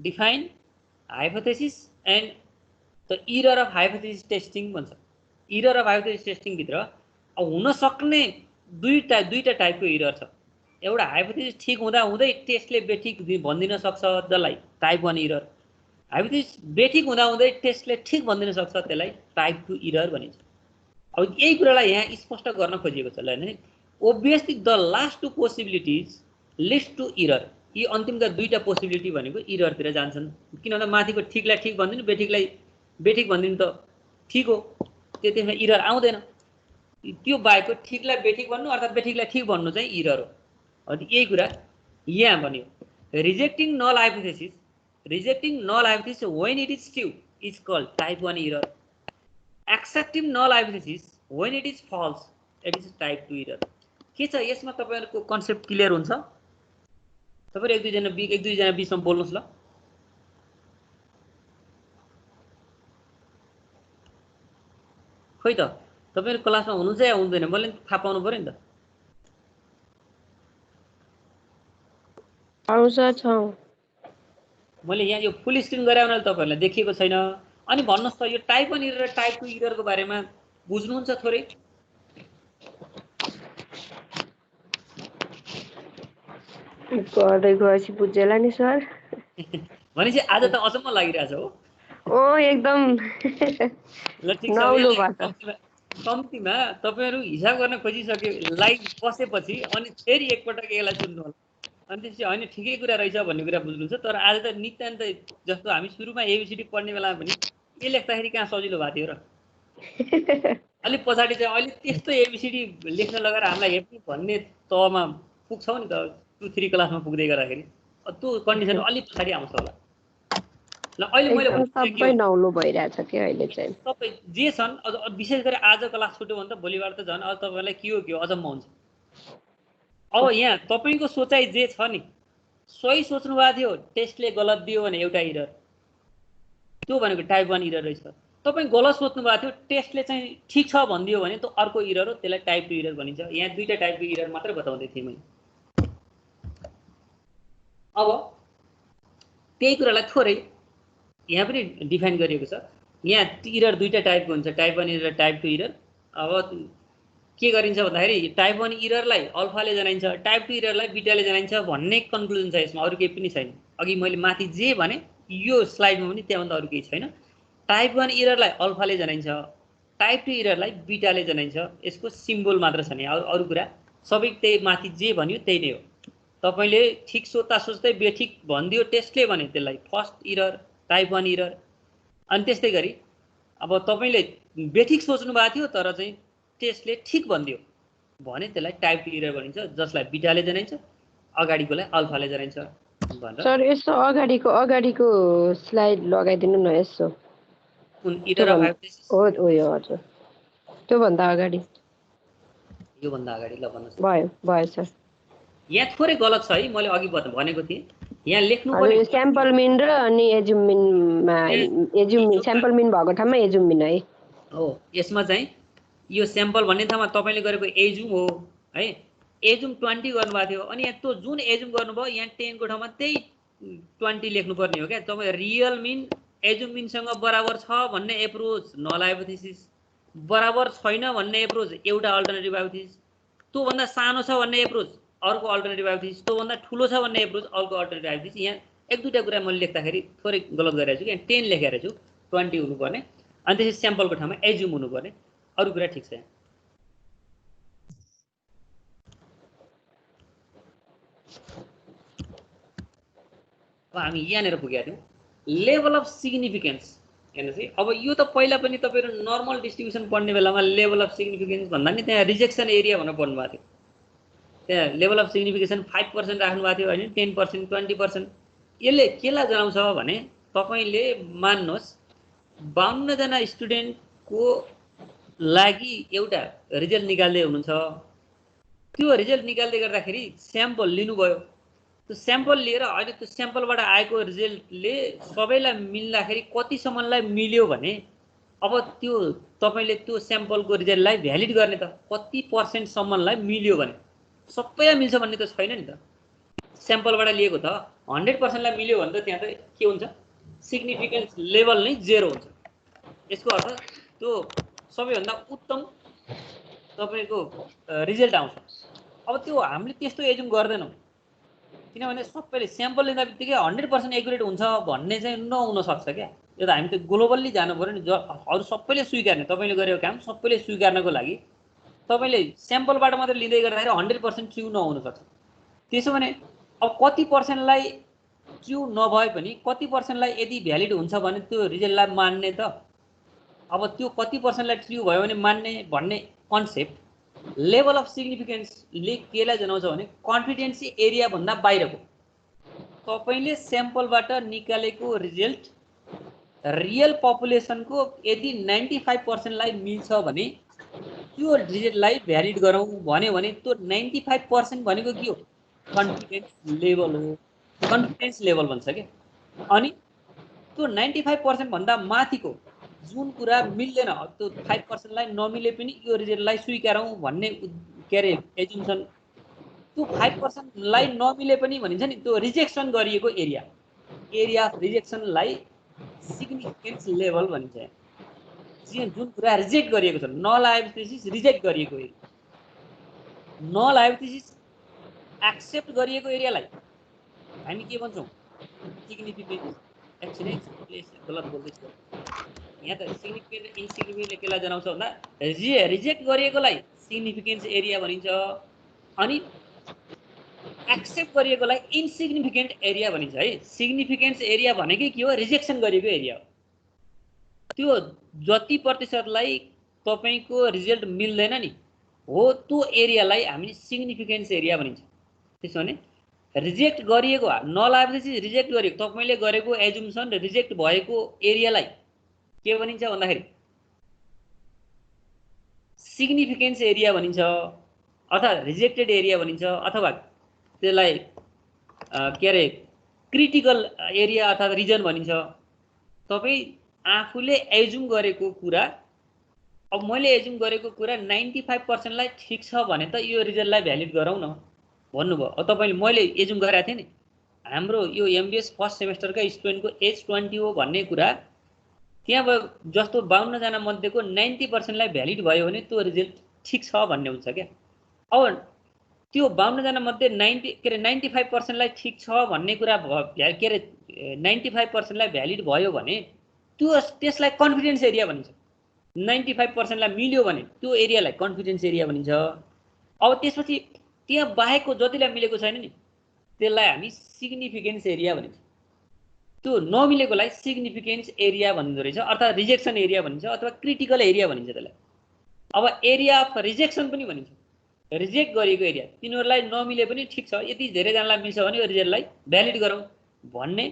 define hypothesis and the error of hypothesis testing भन्छ इरर अफ हाइपोथेसिस टेस्टिङ भित्र अब हुन सक्ने दुईटा टाइपको इरर छ एउटा हाइपोथेसिस ठीक हुँदा हुँदै टेस्टले बेठिक भन्दिन सक्छ जसलाई टाइप 1 इरर हाइपोथेसिस बेठिक हुँदा हुँदै टेस्टले ठीक भन्दिन सक्छ त्यसलाई टाइप 2 इरर भनिन्छ अब यही कुरालाई यहाँ स्पष्ट गर्न खोजिएको छ ल हैन obviously the last two possibilities list two error यी अन्तिमका दुईटा पोसिबिलिटी भनेको इररतिर जान्छन् किनभने माथिको ठीकलाई ठीक भन्दिनु बेठिकलाई बेठिक भन्दिनु त ठीक हो त्यसमा इरर आउँदैन त्यो बाहेकको ठीकलाई बेठिक भन्नु अर्थात् बेठिकलाई ठीक भन्नु चाहिँ इरर हो अनि यही कुरा यहाँ भन्यो rejecting null hypothesis when it is true is called type 1 error accepting null hypothesis when it is false it is type 2 error के छ यसमा तपाईहरुको कन्सेप्ट क्लियर हुन्छ तपाईहरु एक दुईजना बीचमा बोल्नुस् ल खोइ त तपाईहरु क्लासमा हुनुहुन्छ या हुँदैन मैले थाहा पाउनु पर्यो नि त आउँछ छ मैले यहाँ यो फुल स्क्रिन गराउन तपाईहरुलाई देखिएको छैन अनि भन्नुस् त यो टाइप 1 इरर र टाइप 2 इररको बारेमा बुझ्नुहुन्छ थोरै गर्दै गएपछि बुझेला नि सर भनेपछि आज त अचम्म लागिरहेछ हो एकदम ल ठिक छ नौलो यसलाई भाषा। कम्तीमा तपाईहरु हिसाब गर्न खोजिसक्यो लाइभ बसेपछि अनि फेरि एकपटक यसलाई सुन्नु होला अनि त्यसपछि हैन ठिकै कुरा रहेछ भन्ने कुरा बुझ्नुहुन्छ तर आज त नितान्त जस्तो हामी सुरुमा एबीसीडी पढ्ने बेलामा पनि के लेख्दाखेरि कहाँ सजिलो भएको थियो र अलि पछाडी चाहिँ अहिले त्यस्तो एबीसीडी लेख्न लगाएर हामीलाई हेप्ने भन्ने तहमा पुग्छौ नि त 2-3 क्लासमा पुग्दै गर्दाखेरि त्यो कन्डिसन अलि पछाडी आउँछ होला ल अहिले मैले एकदम सबै नौलो भइरहेछ के अहिले चाहिँ सबै जे छन् अझ विशेष गरी आज क्लास छुट्यो भने त भोलिबाट त झन् अझ तपाईलाई के हो अचम्म हुन्छ अब यहाँ तपाईको सोचाइ जे छ नि सही सोच्नु भएको थियो टेस्टले गलत दियो भने एउटा इरर त्यो भनेको टाइप 1 इरर रहेछ तपाई गलत सोच्नु भएको थियो टेस्टले चाहिँ ठीक छ भन्दियो भने त्यो अर्को इरर हो त्यसलाई टाइप 2 इरर भनिन्छ यहाँ दुईटा टाइपको इरर मात्र बताउँदै थिए मैले अब त्यही कुरालाई थोरै यहाँ पनि डिफाइन गरिएको छ यहाँ इरर दुईटा टाइपको हुन्छ टाइप 1 इरर टाइप 2 इरर अब के गरिन्छ भन्दाखेरि टाइप 1 इररलाई अल्फाले जनाइन्छ टाइप 2 इररलाई बीटाले जनाइन्छ भन्ने कन्क्लुजन छ यसमा अरु केही पनि छैन अघि मैले माथि जे भने यो स्लाइडमा पनि त्यहाँभन्दा अरु केही छैन टाइप 1 इररलाई अल्फाले जनाइन्छ टाइप 2 इररलाई बीटाले जनाइन्छ यसको सिम्बल मात्र छ नि अरु कुरा सबै त्यही माथि जे भन्यो त्यही नै हो तपाईले ठीक सोच्दा सोच्दै बेठिक भन्दियो टेस्टले भने त्यसलाई फर्स्ट इरर टाइप 1 इरर अनि त्यस्तै गरी अब तपाईले बेठिक सोच्नु भएको थियो तर चाहिँ टेस्टले ठीक भन्दियो भने त्यसलाई टाइप 2 इरर भनिन्छ जसलाई बीटाले जनाइन्छ अगाडिकोलाई अल्फाले जनाइन्छ भनेर सर यसो अगाडिको स्लाइड लगाइदिनु न यसो कुन इरर अफ हाइपोथेसिस हो यो हजुर त्यो भन्दा अगाडि यो भन्दा अगाडि ल भन्नुस् भयो सर यहाँ थोरै गलत छ है मैले अघि भनेको थिए यहाँ लेख्नु पर्ने पर्ने स्याम्पल मिन र अनि एजुम मिनमा एजुम मिन स्याम्पल मिन भएको ठाउँमा एजुम मिन है हो यसमा चाहिँ यो स्याम्पल भन्ने ठाउँमा तपाईले गरेको एजुम हो है एजुम 20 गर्नुभएको थियो अनि यहाँ त्यो जुन एजुम गर्नुभयो यहाँ 10 को ठाउँमा त्यही 20 लेख्नु पर्ने हो क्या तपाई रियल मिन एजुम मिनसँग बराबर छ भन्ने एप्रोच नल हाइपोथेसिस बराबर छैन भन्ने एप्रोच एउटा अल्टरनेटिभ हाइपोथेसिस त्यो भन्दा सानो छ भन्ने एप्रोच अर्को अल्टरनेटिभ हाइपोथेसिस त्यो भन्दा ठुलो छ भन्ने एप्रोच अर्को अल्टरनेटिभ हाइपोथेसिस यहाँ एक दुईटा कुरा मैले लेख्दाखेरि थोरै गलत गरिरहेको छु यहाँ 10 लेखेर छु 20 हुनुपर्ने अनि त्यसपछि स्याम्पलको ठाउँमा एजुम हुनुपर्ने अरु कुरा ठीक छ अब हामी यहाँनिर पुगेका थियौँ लेभल अफ सिग्निफिकेन्स हेर्नुहोस् है अब यो त पहिला पनि तपाईहरु नर्मल डिस्ट्रिब्युसन पढ्ने बेलामा लेभल अफ सिग्निफिकेन्स भन्दा नि त्यहाँ रिजेक्सन एरिया भनेर पढ्नु भएको थियो त्यहाँ लेभल अफ सिग्निफिकेसन 5% राख्नु भएको थियो हैन 10% 20% यसले केलाई जनाउँछ भने तपाईले मान्नुहोस् 52 जना स्टुडेन्टको लागि एउटा रिजल्ट निकाल्दै हुनुहुन्छ त्यो रिजल्ट निकाल्दै गर्दाखेरि स्याम्पल लिनुभयो त्यो स्याम्पल लिएर अहिले त्यो स्याम्पलबाट आएको रिजल्टले सबैलाई मिल्दाखेरि कतिसम्मलाई मिल्यो भने अब त्यो तपाईले त्यो स्याम्पलको रिजल्टलाई भ्यालिड गर्ने त कति % सम्मलाई मिल्यो भने सबैलाई मिल्छ भन्ने त छैन नि त स्याम्पलबाट लिएको त 100% लाई मिल्यो भने त त्यहाँ त के हुन्छ सिग्निफिकेन्स लेभल नै 0 हुन्छ यसको अर्थ त्यो सबैभन्दा उत्तम तपाईको रिजल्ट आउँछ अब त्यो हामीले त्यस्तो एजुम गर्दैनौं किनभने सबैले स्याम्पल लिँदा बित्तिकै 100% एक्युरेट हुन्छ भन्ने चाहिँ नहुन सक्छ क्या यो त हामी त ग्लोबल्ली जानु पर्यो नि अरु सबैले स्वीकार्ने तपाईले गरेको काम सबैले स्वीकार्नको लागि तपाईले स्याम्पलबाट मात्र लिँदै गर्दाखेरि 100% ट्रु नहुन सक्छ त्यसो भने अब कति पर्सेन्टलाई ट्रु नभए पनि कति पर्सेन्टलाई यदि भ्यालिड हुन्छ भने त्यो रिजल्टलाई मान्ने त अब त्यो कति पर्सेन्टलाई ट्रु भयो भने मान्ने भन्ने कन्सेप्ट लेभल अफ सिग्निफिकेन्स ले केलाई जनाउँछ भने कन्फिडेन्स एरिया भन्दा बाहिरको तपाईले स्याम्पलबाट निकालेको रिजल्ट रियल पपुलेसनको यदि 95% लाई मिल्छ भने त्यो रिजल्टलाई भ्यालिड गरौँ भने त्यो 95% भनेको के हो कन्फिडेन्स लेभल हो कन्फिडेन्स लेभल भन्छ के अनि त्यो 95% भन्दा माथिको जुन कुरा मिल्दैन त्यो 5% लाई नमिले पनि यो रिजल्टलाई स्वीकारौं भन्ने के रे एजुम्सन त्यो 5% लाई नमिले पनि भनिन्छ नि त्यो रिजेक्सन गरिएको एरिया अफ रिजेक्सनलाई सिग्निफिकेन्स लेभल भनिन्छ जुन कुरा रिजेक्ट गरिएको छ नल हाइपोथेसिस रिजेक्ट गरिएको एरिया नल हाइपोथेसिस एक्सेप्ट गरिएको एरियालाई हामी के भन्छौं सिग्निफिकेन्स एकछिन है गलत बोल्दैछु यहाँ त सिग्निफिकेन्ट र इन्सिग्निफिकेन्टले केलाई जनाउँछ भन्दा रिजेक्ट गरिएकोलाई सिग्निफिकेन्स एरिया भनिन्छ अनि एक्सेप्ट गरिएकोलाई इन्सिग्निफिकेन्ट एरिया भनिन्छ है। सिग्निफिकेन्स एरिया भनेकै के हो? रिजेक्सन गरिएको एरिया हो। त्यो जति प्रतिशतलाई तपाईको रिजल्ट मिल्दैन नि हो त्यो एरियालाई हामी सिग्निफिकेन्स एरिया भनिन्छ। त्यसो भने रिजेक्ट गरिएको नलाएपछि रिजेक्ट गरेको तपाईले गरेको एजुम्सन र रिजेक्ट भएको एरियालाई के भनिन्छ भन्दाखेरि सिग्निफिकेन्स एरिया भनिन्छ अथवा रिजेक्टेड एरिया भनिन्छ अथवा त्यसलाई के अरे क्रिटिकल एरिया अथवा रिजन भनिन्छ। तपाई आफूले एजुम गरेको कुरा अब मैले एजुम गरेको कुरा 95% लाई ठीक छ भने त यो रिजल्टलाई भ्यालिड गरौँ न भन्नुभयो। अब तपाईले मैले एजुम गरेको थिएँ नि हाम्रो यो एमबीएस फर्स्ट सेमेस्टरका स्टुडेन्टको एज 20 हो भन्ने कुरा त्यहाँ जस्तो 52 जना मध्येको 90% लाई भ्यालिड भयो भने त्यो रिजल्ट ठीक छ भन्ने हुन्छ क्या। अब त्यो 52 जना मध्ये 95% लाई ठीक छ भन्ने कुरा के अरे 95% लाई भ्यालिड भयो भने त्यो त्यसलाई कन्फिडेन्स एरिया भनिन्छ। 95% लाई मिल्यो भने त्यो एरियालाई कन्फिडेन्स एरिया भनिन्छ। अब त्यसपछि त्यहाँ बाहेकको जतिलाई मिलेको छैन नि त्यसलाई हामी सिग्निफिकेन्स एरिया भनिन्छ। त्यो नमिलेकोलाई सिग्निफिकेन्स एरिया भन्दो रहेछ अर्थात् रिजेक्सन एरिया भनिन्छ अथवा क्रिटिकल एरिया भनिन्छ त्यसलाई। अब एरिया अफ रिजेक्सन पनि भनिन्छ। रिजेक्ट गरेको एरिया तिनीहरूलाई नमिले पनि ठीक छ यति धेरै जनालाई मिल्छ भने यो रिजल्टलाई भ्यालिड गरौँ भन्ने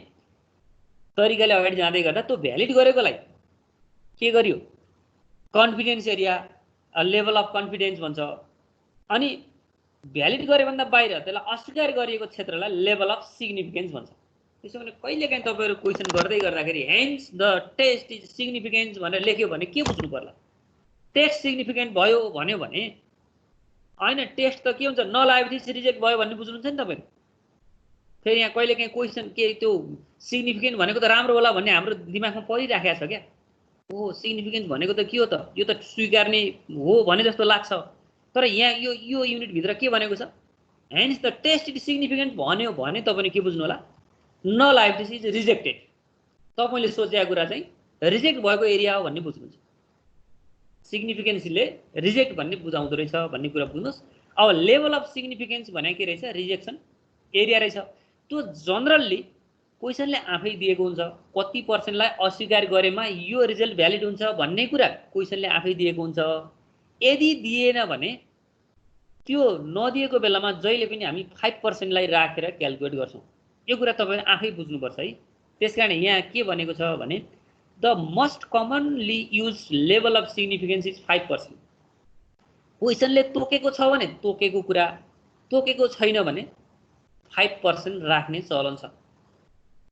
तरिकाले अगाडि जाँदै गर्दा त्यो भ्यालिड गरेकोलाई के गरियो confidence area level of confidence भन्छ। अनि भ्यालिड गरे भन्दा बाहिर त्यसलाई अस्वीकार गरिएको क्षेत्रलाई लेभल अफ सिग्निफिकेन्स भन्छ। त्यसो भने कहिलेकाहीँ तपाईहरु क्वेशन गर्दै गर्दाखेरि hence the test is significance भनेर लेख्यो भने के बुझ्नु पर्ला? टेस्ट सिग्निफिकेन्ट भयो भन्यो भने हैन टेस्ट त के हुन्छ नलाएपछि रिजेक्ट भयो भन्ने बुझ्नुहुन्छ नि तपाईहरु। फेरि यहाँ कहिलेकाहीँ क्वेशन के त्यो सिग्निफिकेन्ट भनेको त राम्रो होला भन्ने हाम्रो दिमागमा परिराखेको छ क्या। ओ सिग्निफिकेन्स भनेको त के हो त यो त स्वीकार्ने हो भने जस्तो लाग्छ। तर यहाँ यो युनिट भित्र के भनेको छ hence the test is significant भन्यो भने तपाईले के बुझ्नु होला नलाएपछि इज रिजेक्टेड। तपाईले सोचेको कुरा चाहिँ रिजेक्ट भएको एरिया हो भन्ने बुझ्नुहुन्छ। सिग्निफिकेन्सले रिजेक्ट भन्ने बुझाउँदो रहेछ भन्ने कुरा बुझ्नुस्। अब लेभल अफ सिग्निफिकेन्स भने के रहेछ रिजेक्सन एरिया रहेछ। त्यो जनरली क्वेशनले आफै दिएको हुन्छ कति पर्सेन्टलाई अस्वीकार गरेमा यो रिजल्ट भ्यालिड हुन्छ भन्ने कुरा क्वेशनले आफै दिएको हुन्छ। यदि दिएन भने त्यो नदिएको बेलामा जहिले पनि हामी 5% लाई राखेर क्याल्कुलेट गर्छौं। यो कुरा तपाईले आफै बुझ्नुपर्छ है। त्यसकारण यहाँ के भनेको छ भने the most commonly use level of significance is 5%। क्वेशनले तोकेको छ भने तोकेको कुरा तोकेको छैन भने 5% राख्ने चलन छ।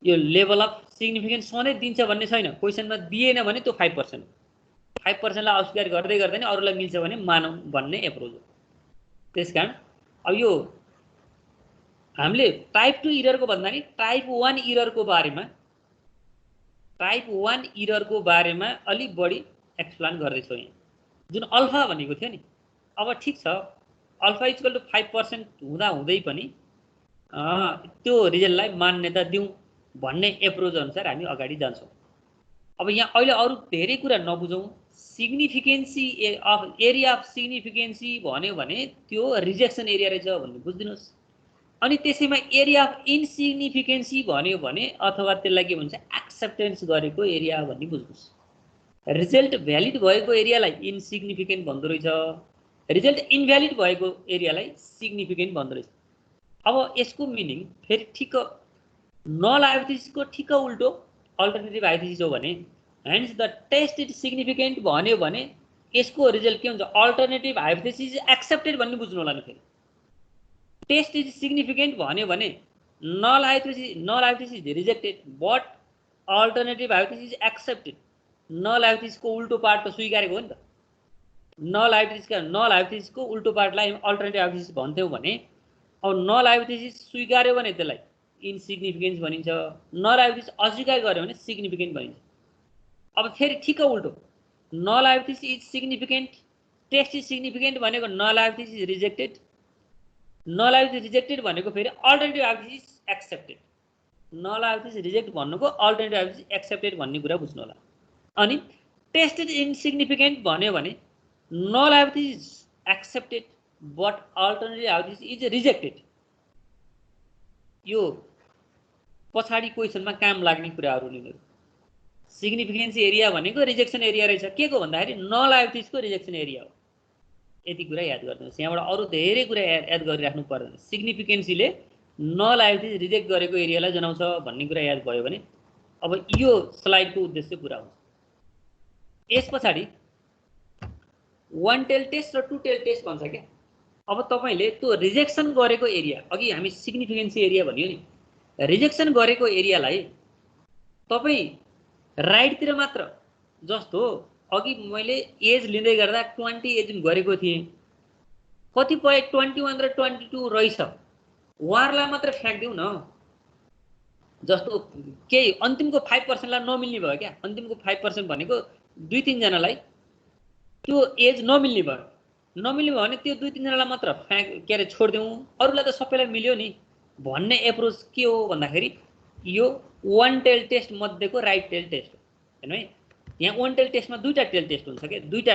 यो लेभल अफ सिग्निफिकेन्स सधैँ दिन्छ भन्ने छैन। क्वेशनमा दिएन भने त्यो 5%। 5% लाई अस्वीकार गर्दै गर्दै नि अरूलाई मिल्छ भने मानौं भन्ने एप्रोच हो। त्यसकारण अब यो हामीले टाइप 2 इररको भन्दा नि टाइप 1 इररको बारेमा अलि बढी एक्सप्लेन गर्दै छौं। यहाँ जुन अल्फा भनेको थियो नि अब ठीक छ अल्फा इक्वल टु 5% हुँदा हुँदै पनि त्यो रिजल्टलाई मान्यता दिउँ भन्ने एप्रोच अनुसार हामी अगाडि जान्छौं। अब यहाँ अहिले अरु धेरै कुरा नबुझौं। सिग्निफिकेन्सी अफ एरिया अफ सिग्निफिकेन्सी भन्यो भने त्यो रिजेक्सन एरिया रहेछ भन्ने बुझ्दिनुस्। अनि त्यसैमा एरिया अफ इनसिग्निफिकेन्सी भन्यो भने अथवा त्यसलाई के भन्छ एक्सेप्टेन्स गरेको एरिया भन्ने बुझ्नुस्। रिजल्ट भ्यालिड भएको एरियालाई इनसिग्निफिकेन्ट भन्दो रहेछ। रिजल्ट इनभ्यालिड भएको एरियालाई सिग्निफिकेन्ट भन्दो रहेछ। अब यसको मिनिङ फेरि ठिक नल हाइपोथेसिसको ठिक उल्टो अल्टरनेटिभ हाइपोथेसिस हो भने hence the test is significant भन्यो भने यसको रिजल्ट के हुन्छ अल्टरनेटिभ हाइपोथेसिस एक्सेप्टेड भन्ने बुझ्नु होला नि। फेरि टेस्ट इज सिग्निफिकेन्ट भन्यो भने null hypothesis is rejected but alternative hypothesis accepted. Null हाइपोथेसिसको उल्टो पार्ट त स्वीकारेको हो नि त। नल हाइपोथेसिसको उल्टो पार्टलाई अल्टरनेटिभ हाइपोथेसिस भन्थ्यौं भने अब नल हाइपोथेसिस स्वीकार्यो भने त्यसलाई इनसिग्निफिकेन्स भनिन्छ। नल हाइपोथेसिस अस्वीकार गर्यो भने सिग्निफिकेन्ट भनिन्छ। अब फेरि ठिक उल्टो null hypothesis is significant test is significant भनेको null hypothesis is rejected. Null hypothesis rejected भनेको फेरि अल्टरनेटिभ हाइपोथेसिस एक्सेप्टेड। नल आएपछि रिजेक्ट भन्नुको अल्टरनेटिभ आएपछि एक्सेप्टेड भन्ने कुरा बुझ्नु होला। अनि टेस्टेड इन्सिग्निफिकेन्ट भन्यो भने नल आएपछि एक्सेप्टेड बट अल्टरनेटिभ आएपछि इज रिजेक्टेड। यो पछाडि क्वेसनमा काम लाग्ने कुराहरू लिनु। सिग्निफिकेन्स एरिया भनेको रिजेक्सन एरिया रहेछ, के को भन्दाखेरि नल आएपछि यसको रिजेक्सन एरिया हो। यति कुरा याद गर्नुहोस्, यहाँबाट अरू धेरै कुरा याद गरिराख्नु पर्दैन। सिग्निफिकेन्सीले नल आएपछि रिजेक्ट गरेको एरियालाई जनाउँछ भन्ने कुरा याद भयो भने अब यो स्लाइडको उद्देश्य पुरा हुन्छ। यस पछाडि वान टेल टेस्ट र टु टेल टेस्ट भन्छ क्या। अब तपाईँले त्यो रिजेक्सन गरेको एरिया, अघि हामी सिग्निफिकेन्सी एरिया भन्यो नि, रिजेक्सन गरेको एरियालाई तपाईँ राइटतिर मात्र, जस्तो अघि मैले एज लिँदै गर्दा 20 एज गरेको थिएँ, कतिपय 21 र 22 रहेछ, उहाँहरूलाई मात्र फ्याँक्दिउँ न। जस्तो केही अन्तिमको 5% लाई नमिल्ने भयो क्या। अन्तिमको 5% भनेको 2-3 जनालाई त्यो एज नमिल्ने भयो। नमिल्ने भयो भने त्यो 2-3 जनालाई मात्र के अरे छोडिदिउँ, अरूलाई त सबैलाई मिल्यो नि भन्ने एप्रोच के हो भन्दाखेरि यो वान टेल टेस्ट मध्येको राइट टेल टेस्ट हो। हेर्नु है, यहाँ वान टेल टेस्टमा दुईटा टेल टेस्ट हुन्छ क्या, दुईटा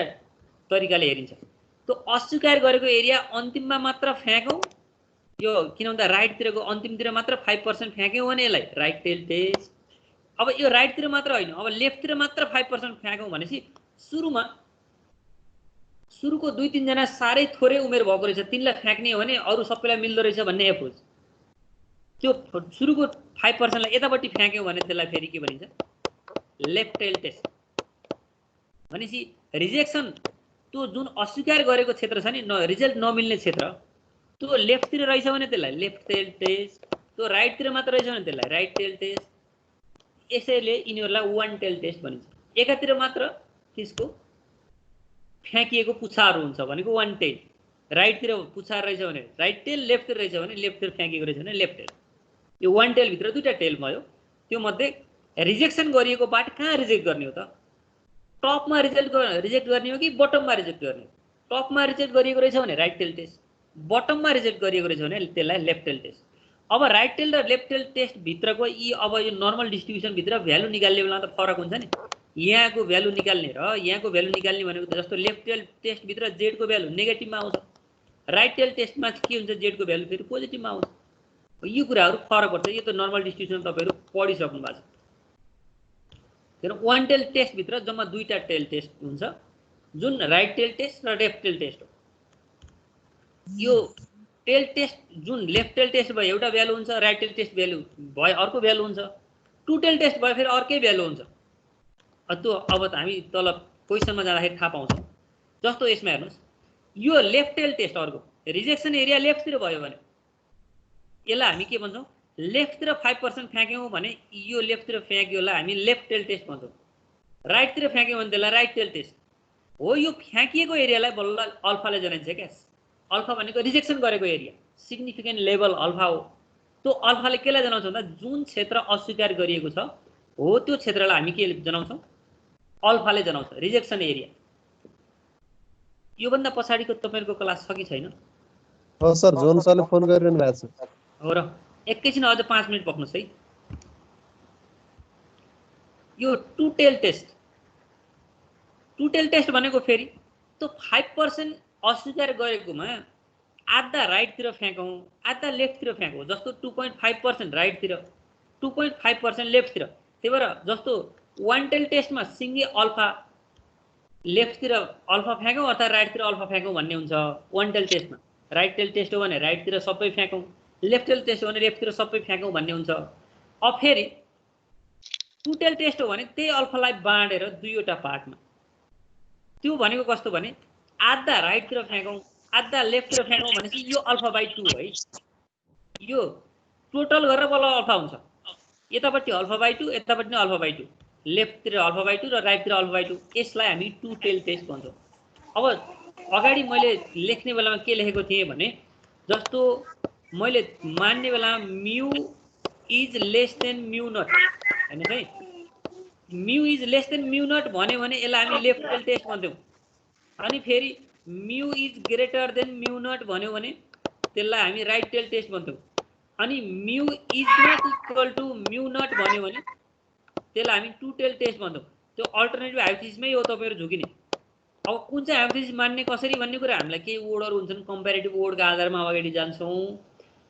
तरिकाले हेरिन्छ। त्यो अस्वीकार गरेको एरिया अन्तिममा मात्र फ्याँकौँ, यो किन भन्दा राइटतिरको अन्तिमतिर मात्र 5% फ्याँक्यौँ भने यसलाई राइट टेल टेस्ट। अब यो राइटतिर मात्र होइन, अब लेफ्टतिर मात्र 5% फ्याँक्यौँ भनेपछि सुरुको 2-3 जना साह्रै थोरै उमेर भएको रहेछ, तिनलाई फ्याँक्ने हो भने अरू सबैलाई मिल्दो रहेछ भन्ने एप्रोच। त्यो सुरुको 5% लाई यतापट्टि फ्याँक्यौँ भने त्यसलाई फेरि के भनिन्छ, लेफ्ट टेल टेस्ट। भनेपछि रिजेक्सन त्यो जुन अस्वीकार गरेको क्षेत्र छ नि, रिजल्ट नमिल्ने क्षेत्र, त्यो लेफ्टतिर रहेछ भने त्यसलाई लेफ्ट टेल टेस्ट, त्यो राइटतिर मात्र रहेछ भने त्यसलाई राइट टेल टेस्ट। यसैले यिनीहरूलाई वान टेल टेस्ट भनिन्छ। एकातिर मात्र त्यसको फ्याँकिएको पुच्छाहरू हुन्छ भनेको वान टेल, राइटतिर पुच्छार रहेछ भने राइट टेल, लेफ्टतिर रहेछ भने लेफ्टतिर फ्याँकिएको रहेछ भने लेफ्ट टेल। यो वान टेलभित्र दुईवटा टेल भयो। त्यो मध्ये रिजेक्सन गरिएको पार्ट कहाँ रिजेक्ट गर्ने हो त? टपमा रिजेक्ट गर्ने हो कि बटममा रिजेक्ट गर्ने हो? टपमा रिजेक्ट गरिएको रहेछ भने राइट टेल टेस्ट, बटममा रिजेक्ट गरिएको रहेछ भने त्यसलाई लेफ्ट टेल टेस्ट। अब राइट टेल र लेफ्ट टेल टेस्ट भित्रको यी अब यो नर्मल डिस्ट्रिब्युसन भित्र भ्यालु निकाल्ने बेलामा त फरक हुन्छ नि। यहाँको भ्यालु निकाल्ने र यहाँको भ्यालु निकाल्ने भनेको त जस्तो लेफ्ट टेल टेस्ट भित्र जेडको भ्यालु नेगेटिभमा आउँछ, राइट टेल टेस्टमा के हुन्छ, जेडको भ्यालु फेरि पोजिटिभमा आउँछ। यो कुराहरू फरक पर्छ। यो त नर्मल डिस्ट्रिब्युसन तपाईँहरू पढिसक्नु भएको छ। किन वान टेल टेस्ट भित्र जम्मा दुईटा टेल टेस्ट हुन्छ, जुन राइट टेल टेस्ट र लेफ्ट टेल टेस्ट हो। यो टेल टेस्ट जुन लेफ्ट टेल टेस्ट भयो एउटा भ्यालु हुन्छ, राइट टेल टेस्ट भ्यालु भयो अर्को भ्यालु हुन्छ, टु टेल टेस्ट भयो फेरि अर्कै भ्यालु हुन्छ। त्यो अब त हामी तल क्वेसनमा जाँदाखेरि थाहा पाउँछौँ। जस्तो यसमा हेर्नुहोस्, यो लेफ्ट टेल टेस्ट अर्को रिजेक्सन एरिया लेफ्टतिर भयो भने यसलाई हामी के भन्छौँ, लेफ्टतिर 5% फ्याँक्यौँ भने यो लेफ्टतिर फ्याँक्योलाई हामी लेफ्ट टेल टेस्ट भन्छौँ। राइटतिर फ्याँक्यौँ भने त्यसलाई राइट टेल टेस्ट हो। यो फ्याँकिएको एरियालाई बल्ल अल्फाले जनाइन्छ क्या। अल्फा भनेको रिजेक्सन गरेको एरिया, सिग्निफिकेन्ट लेभल अल्फा हो। त्यो अल्फाले केलाई जनाउँछ भन्दा जुन क्षेत्र अस्वीकार गरिएको छ हो त्यो क्षेत्रलाई हामी के जनाउँछौँ, अल्फाले जनाउँछ, रिजेक्सन एरिया। योभन्दा पछाडिको तपाईँहरूको क्लास छ कि छैन? हो सर, जोन सरले फोन गरिरहनु भएको छ। हो र, एकैछिन अझ 5 मिनट पक्नुहोस् है। यो two tail test, two tail test भनेको फेरि त्यो 5% अस्वीकार गरेकोमा आधा राइटतिर फ्याँकौँ आधा लेफ्टतिर फ्याँकौँ। जस्तो 2.5% राइटतिर, 2.5% लेफ्टतिर। त्यही भएर जस्तो वान टेल टेस्टमा सिङ्गे अल्फा लेफ्टतिर अल्फा फ्याँकौँ अथवा राइटतिर अल्फा फ्याँकौँ भन्ने हुन्छ। वान टेल टेस्टमा राइट टेल टेस्ट हो भने राइटतिर सबै फ्याँकौँ, लेफ्ट टेल टेस्ट हो भने लेफ्टतिर सबै फ्याँकौँ भन्ने हुन्छ। अब फेरि टु टेल टेस्ट हो भने त्यही अल्फालाई बाँडेर दुईवटा पार्टमा, त्यो भनेको कस्तो भने आधा राइटतिर फ्याँकौँ आधा लेफ्टतिर फ्याँकौँ भनेपछि यो अल्फा बाई 2 है। यो टोटल गरेर बल्ल अल्फा हुन्छ। यतापट्टि अल्फा बाई 2, यतापट्टि अल्फा बाई 2, लेफ्टतिर अल्फा बाई 2 र राइटतिर अल्फा बाई 2। यसलाई हामी टु टेल टेस्ट भन्छौँ। अब अगाडि मैले लेख्ने बेलामा के लेखेको थिएँ भने जस्तो मैले मान्ने बेलामा mu is less than mu not, हेर्नुहोस् है, mu is less than mu naught भन्यो भने यसलाई हामी लेफ्ट टेल टेस्ट भन्छौँ। अनि फेरि mu is greater than mu naught भन्यो भने त्यसलाई हामी राइट टेल टेस्ट भन्छौँ। अनि mu is not equal to mu naught भन्यो भने त्यसलाई हामी टु टेल टेस्ट भन्छौँ। त्यो अल्टरनेटिभ हाइपोथेसिसमै हो तपाईँहरू झुकिने। अब कुन चाहिँ हाइपोथेसिस मान्ने कसरी भन्ने कुरा हामीलाई केही वर्डहरू हुन्छन्, कम्पेरिटिभ वर्डको आधारमा अगाडि जान्छौँ।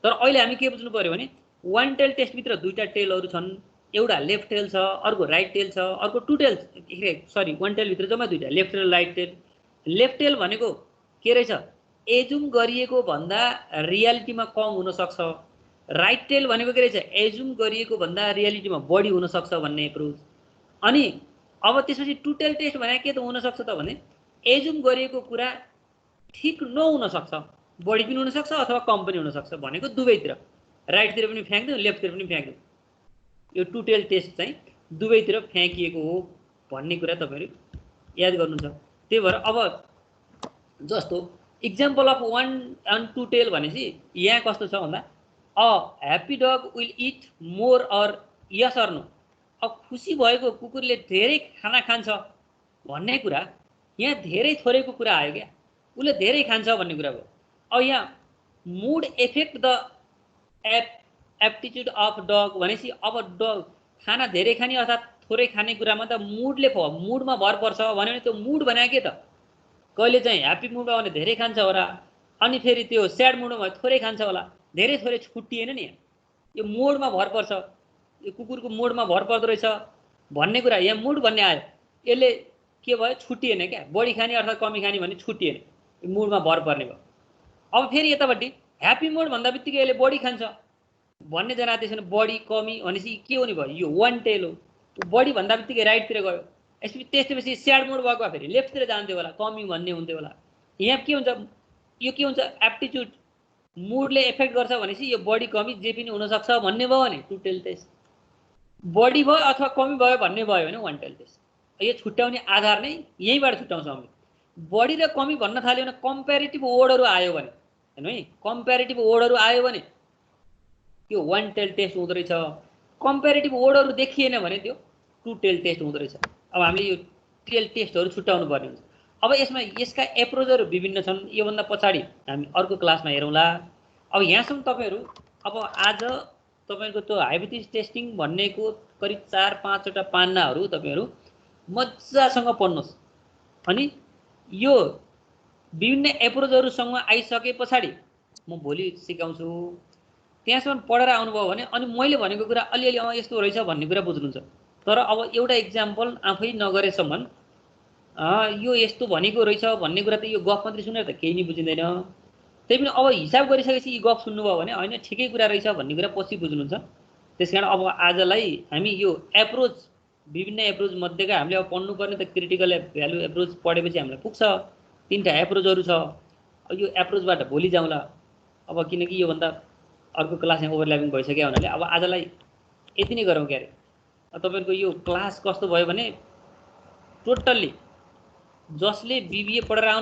तर अहिले हामी के बुझ्नु पऱ्यो भने वान टेल टेस्टभित्र दुईवटा टेलहरू छन्, एउटा लेफ्ट टेल छ, अर्को राइट टेल छ, अर्को टु टेल, सरी वान टेलभित्र जम्मा दुईवटा left tail right tail. Left tail भनेको के रहेछ, एजुम गरिएको भन्दा रियालिटीमा कम हुनसक्छ। राइट टेल भनेको के रहेछ, एजुम गरिएको भन्दा रियालिटीमा बढी हुनसक्छ भन्ने एप्रोच। अनि अब त्यसपछि टु टेल टेस्ट भने के त हुनसक्छ त भने एजुम गरिएको कुरा ठिक नहुनसक्छ, बढी पनि हुनसक्छ अथवा कम पनि हुनसक्छ भनेको दुवैतिर, राइटतिर पनि फ्याँक्दिउँ लेफ्टतिर पनि फ्याँक्दिउँ। यो टु टेल टेस्ट चाहिँ दुवैतिर फ्याँकिएको हो भन्ने कुरा तपाईँहरू याद गर्नुहुन्छ। त्यही भएर अब जस्तो example of one and two tail भनेपछि यहाँ कस्तो छ भन्दा a happy dog will it more or yes or no. अब खुसी भएको कुकुरले धेरै खाना खान्छ भन्ने कुरा यहाँ धेरै थोरैको कुरा आयो क्या, उसले धेरै खान्छ भन्ने कुरा भयो। अब यहाँ mood affect the aptitude of dog भनेपछि अब डग खाना धेरै खाने अर्थात् थोरै खाने कुरामा त मुडमा भर पर्छ भन्यो भने त्यो मुड भने के त, कहिले चाहिँ ह्याप्पी मुडमा भने धेरै खान्छ होला, अनि फेरि त्यो स्याड मुडमा भने थोरै खान्छ होला, धेरै थोरै छुट्टिएन नि। यो मोडमा भर पर्छ, यो कुकुरको मोडमा भर पर्दो रहेछ भन्ने कुरा यहाँ मुड भन्ने आयो, यसले के भयो छुट्टिएन क्या, बढी खाने अर्थात् कमी खाने भने छुट्टिएन, यो मुडमा भर पर्ने भयो। अब फेरि यतापट्टि ह्याप्पी मुड भन्दा बित्तिकै यसले बढी खान्छ भन्ने जना त्यसो भने बढी कमी भनेपछि के हुने भयो, यो वान टेल हो। बढी भन्दा बित्तिकै राइटतिर गयो, त्यसपछि स्याड मुड भएको फेरि लेफ्टतिर जान्थ्यो होला, कमी भन्ने हुन्थ्यो होला। यहाँ के हुन्छ, यो के हुन्छ एप्टिट्युड मुडले एफेक्ट गर्छ भनेपछि यो बढी कमी जे पनि हुनसक्छ भन्ने भयो भने टु टेल टेस्ट, बढी भयो अथवा कमी भयो भन्ने भयो भने वान टेल टेस्ट। यो छुट्याउने आधार नै यहीँबाट छुट्याउँछौँ हामी। बढी र कमी भन्न थाल्यो भने कम्पेरिटिभ वर्डहरू आयो भने हेर्नु है, कम्पेरिटिभ वर्डहरू आयो भने त्यो वान टेल टेस्ट हुँदो रहेछ, कम्पेरिटिभ वर्डहरू देखिएन भने त्यो टु टेल टेस्ट हुँदो रहेछ। अब हामीले यो टेल टेस्टहरू छुट्याउनु पर्ने हुन्छ। अब यसमा यसका एप्रोचहरू विभिन्न छन्, योभन्दा पछाडि हामी अर्को क्लासमा हेरौँला। अब यहाँसम्म तपाईँहरू अब आज तपाईँको त्यो हाइपोथेसिस टेस्टिङ भन्नेको करिब 4-5वटा पान्नाहरू तपाईँहरू मजासँग पढ्नुहोस्। अनि यो विभिन्न एप्रोचहरूसँग आइसके पछाडि म भोलि सिकाउँछु, त्यहाँसम्म पढेर आउनुभयो भने अनि मैले भनेको कुरा अलिअलि यस्तो रहेछ भन्ने कुरा बुझ्नुहुन्छ। तर अब एउटा इक्जाम्पल आफै नगरेसम्म यो यस्तो भनेको रहेछ भन्ने कुरा त यो गफ मात्रै सुनेर त केही नै बुझिँदैन। त्यही पनि अब हिसाब गरिसकेपछि यी गफ सुन्नुभयो भने होइन ठिकै कुरा रहेछ भन्ने कुरा पछि बुझ्नुहुन्छ। त्यस कारण अब आजलाई हामी यो एप्रोच विभिन्न एप्रोच मध्येका हामीले अब पढ्नुपर्ने त क्रिटिकल भ्यालु एप्रोच पढेपछि हामीलाई पुग्छ, 3टा एप्रोचहरू छ। यो एप्रोचबाट भोलि जाउँला, अब किनकि योभन्दा अर्को क्लास यहाँ ओभरल्यापिङ भइसक्यो हुनाले अब आजलाई यति नै गरौँ। क्यारे तपाईँहरूको यो क्लास कस्तो भयो भने टोटल्ली जसले बिबिए पढेर